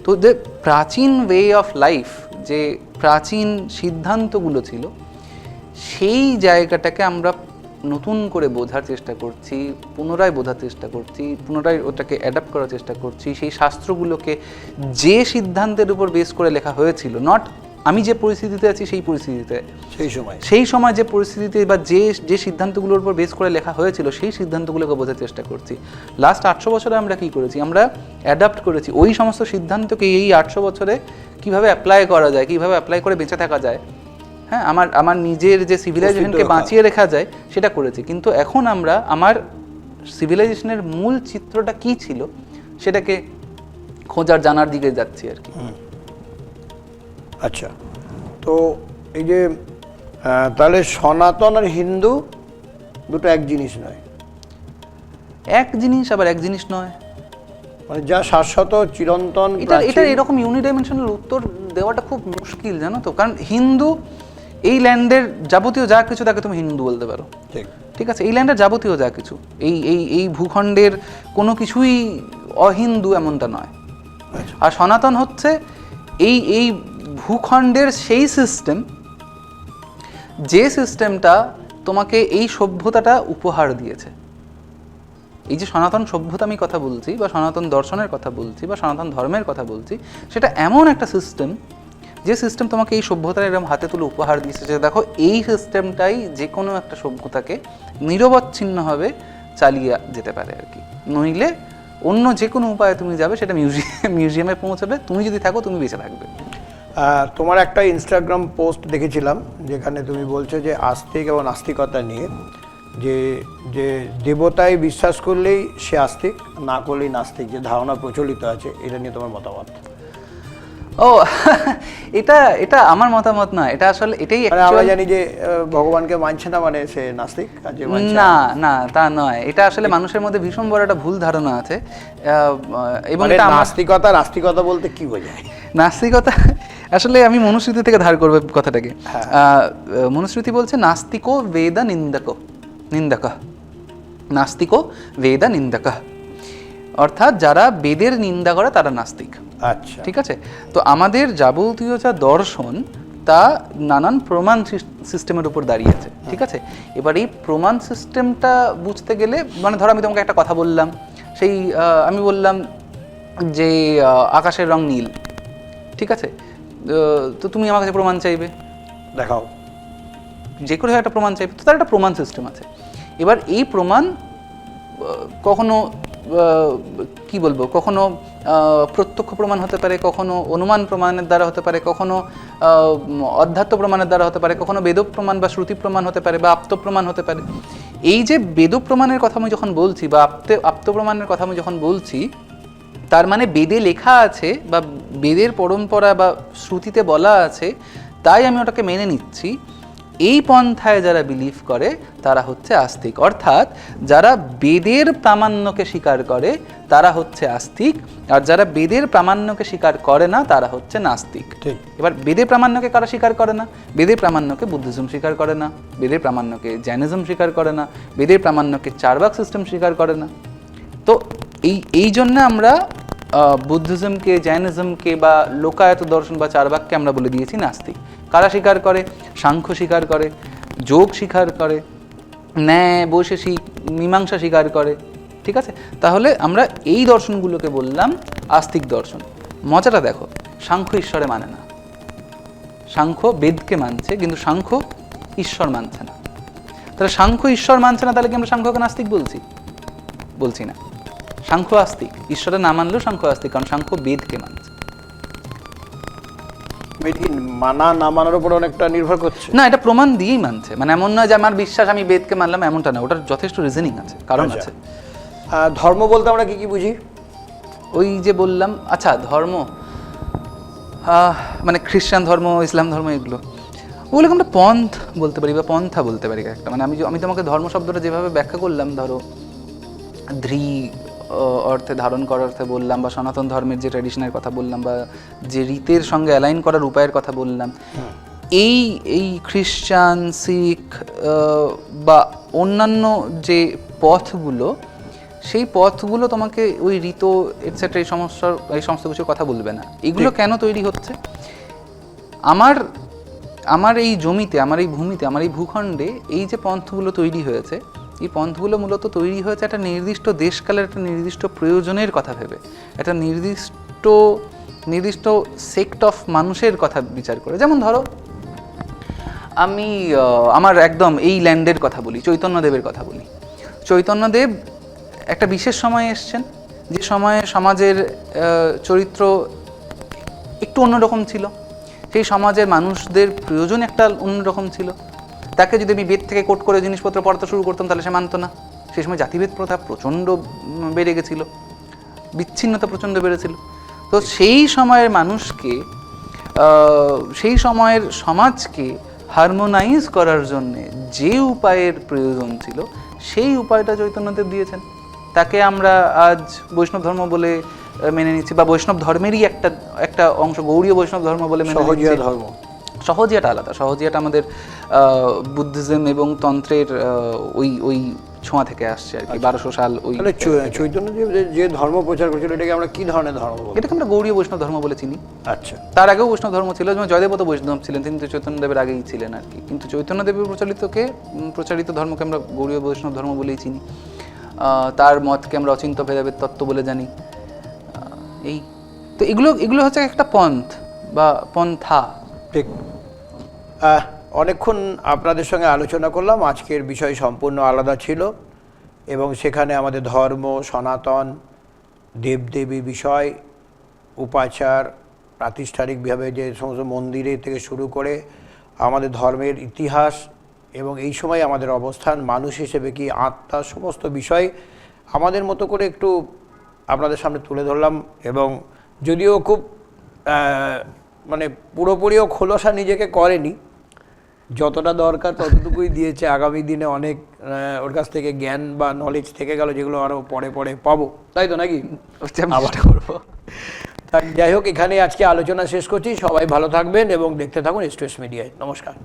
তো যে প্রাচীন ওয়ে অফ লাইফ, যে প্রাচীন সিদ্ধান্তগুলো ছিল, সেই জায়গাটাকে আমরা নতুন করে বোঝার চেষ্টা করছি, পুনরায় বোঝার চেষ্টা করছি, পুনরায় ওটাকে অ্যাডাপ্ট করার চেষ্টা করছি। সেই শাস্ত্রগুলোকে যে সিদ্ধান্তের উপর বেস করে লেখা হয়েছিল, নট আমি যে পরিস্থিতিতে আছি সেই পরিস্থিতিতে, সেই সময় যে পরিস্থিতিতে বা যে সিদ্ধান্তগুলোর উপর বেস করে লেখা হয়েছিল, সেই সিদ্ধান্তগুলোকে বোঝার চেষ্টা করছি। লাস্ট 800 বছরে আমরা কী করেছি? আমরা অ্যাডাপ্ট করেছি ওই সমস্ত সিদ্ধান্তকে এই 800 বছরে কীভাবে অ্যাপ্লাই করা যায়, কীভাবে অ্যাপ্লাই করে বেঁচে থাকা যায়। হ্যাঁ, আমার নিজের যে সিভিলাইজেশনকে বাঁচিয়ে রাখা যায় সেটা করেছি, কিন্তু এখন আমরা আমার সিভিলাইজেশনের মূল চিত্রটা কী ছিল সেটাকে খোঁজার, জানার দিকে যাচ্ছি আর কি। আচ্ছা, তো এই যে তাহলে সনাতন আর হিন্দু দুটো এক জিনিস নয়? এক জিনিস আবার এক জিনিস নয়, মানে যা শাশ্বত, চিরন্তন, এটা এরকম ইউনিডাইমেনশনাল উত্তর দেওয়াটা খুব মুশকিল, জানো তো। কারণ হিন্দু এই ল্যান্ডের যাবতীয় যা কিছু, তাকে তুমি হিন্দু বলতে পারো। ঠিক আছে, এই ল্যান্ডের যাবতীয় যা কিছু, এই ভূখণ্ডের কোনো কিছুই অহিন্দু এমনটা নয়। আর সনাতন হচ্ছে এই ভূখণ্ডের সেই সিস্টেম, যে সিস্টেমটা তোমাকে এই সভ্যতাটা উপহার দিয়েছে। এই যে সনাতন সভ্যতা আমি কথা বলছি, বা সনাতন দর্শনের কথা বলছি, বা সনাতন ধর্মের কথা বলছি, সেটা এমন একটা সিস্টেম, যে সিস্টেম তোমাকে এই সভ্যতার এরকম হাতে তুলে উপহার দিয়েছে যে দেখো, এই সিস্টেমটাই যে কোনো একটা সভ্যতাকে নিরবচ্ছিন্নভাবে চালিয়ে যেতে পারে আর কি। নইলে অন্য যে কোনো উপায়ে তুমি যাবে, সেটা মিউজিয়ামে পৌঁছাবে, তুমি যদি থাকো তুমি বেঁচে থাকবে। তোমার একটা ইনস্টাগ্রাম পোস্ট দেখেছিলাম, যেখানে তুমি বলছো যে আস্তিক এবং নাস্তিকতা নিয়ে, যে দেবতায় বিশ্বাস করলেই সে আস্তিক, না করলেই নাস্তিক, যে ধারণা প্রচলিত আছে, এটা নিয়ে তোমার মতামত? ও এটা আমার মতামত না, এটা আসলে এটাই আমরা জানি যে ভগবানকে মানছে না মানে সে নাস্তিক, না না তা নয়। এটা আসলে মানুষের মধ্যে ভীষণ বড় একটা ভুল ধারণা আছে। এবং নাস্তিকতা বলতে কি বোঝায়? নাস্তিকতা আসলে আমি মনুস্মৃতি থেকে ধার করব কথাটাকে। মনুস্মৃতি বলছে নাস্তিকো বেদ নিন্দক, নাস্তিকো বেদ নিন্দক, অর্থাৎ যারা বেদের নিন্দা করে তারা নাস্তিক। আচ্ছা, ঠিক আছে। তো আমাদের যাবতীয় যা দর্শন, তা নানান প্রমাণ সিস্টেমের উপর দাঁড়িয়ে আছে। ঠিক আছে, এবার এই প্রমাণ সিস্টেমটা বুঝতে গেলে, মানে ধরো আমি তোমাকে একটা কথা বললাম, সেই আমি বললাম যে আকাশের রং নীল, ঠিক আছে, তো তুমি আমার কাছে প্রমাণ চাইবে, দেখাও, যে কোনো একটা প্রমাণ চাইবে, তো তার একটা প্রমাণ সিস্টেম আছে। এবার এই প্রমাণ কখনো কি বলবো, কখনো প্রত্যক্ষ প্রমাণ হতে পারে, কখনো অনুমান প্রমাণের দ্বারা হতে পারে, কখনো অধ্যাত্ম প্রমাণের দ্বারা হতে পারে, কখনো বেদ প্রমাণ বা শ্রুতি প্রমাণ হতে পারে, বা আপ্ত প্রমাণ হতে পারে। এই যে বেদ প্রমাণের কথা আমি যখন বলছি, বা আপ্ত প্রমাণের কথা আমি যখন বলছি, তার মানে বেদে লেখা আছে বা বেদের পরম্পরা বা শ্রুতিতে বলা আছে, তাই আমি ওটাকে মেনে নিচ্ছি। এই পন্থায় যারা বিলিভ করে তারা হচ্ছে আস্তিক, অর্থাৎ যারা বেদের প্রামাণ্যকে স্বীকার করে তারা হচ্ছে আস্তিক, আর যারা বেদের প্রামাণ্যকে স্বীকার করে না তারা হচ্ছে নাস্তিক। ঠিক। এবার বেদের প্রামাণ্যকে কারা স্বীকার করে না? বেদের প্রামাণ্যকে বুদ্ধিজম স্বীকার করে না, বেদের প্রামাণ্যকে জৈনিজম স্বীকার করে না, বেদের প্রামাণ্যকে চারবাক সিস্টেম স্বীকার করে না। তো এই জন্য আমরা বুদ্ধিজমকে, জৈনিজমকে বা লোকায়ত দর্শন বা চারবাককে আমরা বলে দিয়েছি নাস্তিক। কারা স্বীকার করে? সাংখ্য স্বীকার করে, যোগ স্বীকার করে, ন্যায় বৈশেষিক মীমাংসা স্বীকার করে। ঠিক আছে, তাহলে আমরা এই দর্শনগুলোকে বললাম আস্তিক দর্শন। মজাটা দেখো, সাংখ্য ঈশ্বরে মানে না, সাংখ্য বেদকে মানছে কিন্তু সাংখ্য ঈশ্বর মানছে না। তাহলে সাংখ্য ঈশ্বর মানছে না, তাহলে কি আমরা সাংখ্যকে নাস্তিক বলছি? বলছি না। সাংখ্য আস্তিক, ঈশ্বরে না মানলেও সাংখ্য আস্তিক, কারণ সাংখ্য বেদকে মানছে। মানা না মানার উপর অনেকটা নির্ভর করছে। না, এটা প্রমাণ দিয়েই মানছে, মানে এমন নয় যে আমার বিশ্বাস আমি বেদকে মানলাম, এমনটা না, ওটার যথেষ্ট রিজনিং আছে, কারণ আছে। ধর্ম বলতে আমরা কি কি বুঝি? ওই যে বললাম, আচ্ছা ধর্ম মানে খ্রিস্টান ধর্ম, ইসলাম ধর্ম, এগুলো ওগুলোকে আমরা পন্থ বলতে পারি বা পন্থা বলতে পারি একটা। মানে আমি তোমাকে ধর্ম শব্দটা যেভাবে ব্যাখ্যা করলাম, ধরো ধ্রি অর্থে, ধারণ করার অর্থে বললাম, বা সনাতন ধর্মের যে ট্র্যাডিশনের কথা বললাম, বা যে রীতের সঙ্গে অ্যালাইন করার উপায়ের কথা বললাম, এই খ্রিস্টান, শিখ বা অন্যান্য যে পথগুলো, সেই পথগুলো তোমাকে ওই রীত এটসেট্রা এই সমস্ত কিছুর কথা বলবে না। এগুলো কেন তৈরি হচ্ছে? আমার এই জমিতে, আমার এই ভূমিতে, আমার এই ভূখণ্ডে এই যে পন্থগুলো তৈরি হয়েছে, এই পন্থগুলো মূলত তৈরি হয়েছে একটা নির্দিষ্ট দেশকালের, একটা নির্দিষ্ট প্রয়োজনের কথা ভেবে, একটা নির্দিষ্ট সেক্ট অফ মানুষের কথা বিচার করে। যেমন ধরো, আমি আমার একদম এই ল্যান্ডের কথা বলি, চৈতন্যদেবের কথা বলি। চৈতন্যদেব একটা বিশেষ সময়ে এসছেন, যে সময়ে সমাজের চরিত্র একটু অন্যরকম ছিল, সেই সমাজের মানুষদের প্রয়োজন একটা অন্যরকম ছিল। তাকে যদি আমি বেদ থেকে কোট করে জিনিসপত্র পড়তে শুরু করতাম তাহলে সে মানতো না। সেই সময় জাতিভেদ প্রথা প্রচণ্ড বেড়ে গেছিল, বিচ্ছিন্নতা প্রচণ্ড বেড়েছিল। তো সেই সময়ের মানুষকে, সেই সময়ের সমাজকে হারমোনাইজ করার জন্যে যে উপায়ের প্রয়োজন ছিল, সেই উপায়টা চৈতন্যদেব দিয়েছেন। তাকে আমরা আজ বৈষ্ণব ধর্ম বলে মেনে নিচ্ছি, বা বৈষ্ণব ধর্মেরই একটা অংশ, গৌড়ীয় বৈষ্ণব ধর্ম বলে মেনে নিচ্ছি। ধর্ম, সহজিয়াটা আলাদা। সহজিয়াটা আমাদের বুদ্ধিজম এবং তন্ত্রের ওই ছোঁয়া থেকে আসছে আর কি, 1200 সাল। ওই চৈতন্যদেব যে ধর্ম প্রচার করেছিল, এটাকে আমরা কি ধরনের ধর্ম বলবো? এটাকে আমরা গৌড়ীয় বৈষ্ণব ধর্ম বলে চিনি। আচ্ছা, তার আগেও বৈষ্ণব ধর্ম ছিল, যেমন জয়দেবও তো বৈষ্ণব ছিলেন, তিনি তো চৈতন্যদেবের আগেই ছিলেন আর কি। কিন্তু চৈতন্যদেবের প্রচারিত ধর্মকে আমরা গৌড়ীয় বৈষ্ণব ধর্ম বলেই চিনি। তার মতকে আমরা অচিন্ত ভেদাভেদ তত্ত্ব বলে জানি। এই তো এগুলো হচ্ছে একটা পন্থ বা পন্থা। ঠিক। অনেকক্ষণ আপনাদের সঙ্গে আলোচনা করলাম। আজকের বিষয় সম্পূর্ণ আলাদা ছিল এবং সেখানে আমাদের ধর্ম, সনাতন, দেবদেবী বিষয়, উপাচার, প্রাতিষ্ঠানিকভাবে যে সমস্ত মন্দিরে থেকে শুরু করে আমাদের ধর্মের ইতিহাস এবং এই সময় আমাদের অবস্থান, মানুষ হিসেবে কি আত্মা, সমস্ত বিষয় আমাদের মতো করে একটু আপনাদের সামনে তুলে ধরলাম। এবং যদিও খুব মানে পুরোপুরিও খোলসা নিজেকে করেনি, যতটা দরকার ততটুকুই দিয়েছে। আগামী দিনে অনেক ওর কাছ থেকে জ্ঞান বা নলেজ থেকে গেল, যেগুলো আরও পরে পাবো, তাই তো নাকি? আবার করবো। যাই হোক, এখানে আজকে আলোচনা শেষ করছি। সবাই ভালো থাকবেন এবং দেখতে থাকুন এস টু এস মিডিয়ায়। নমস্কার।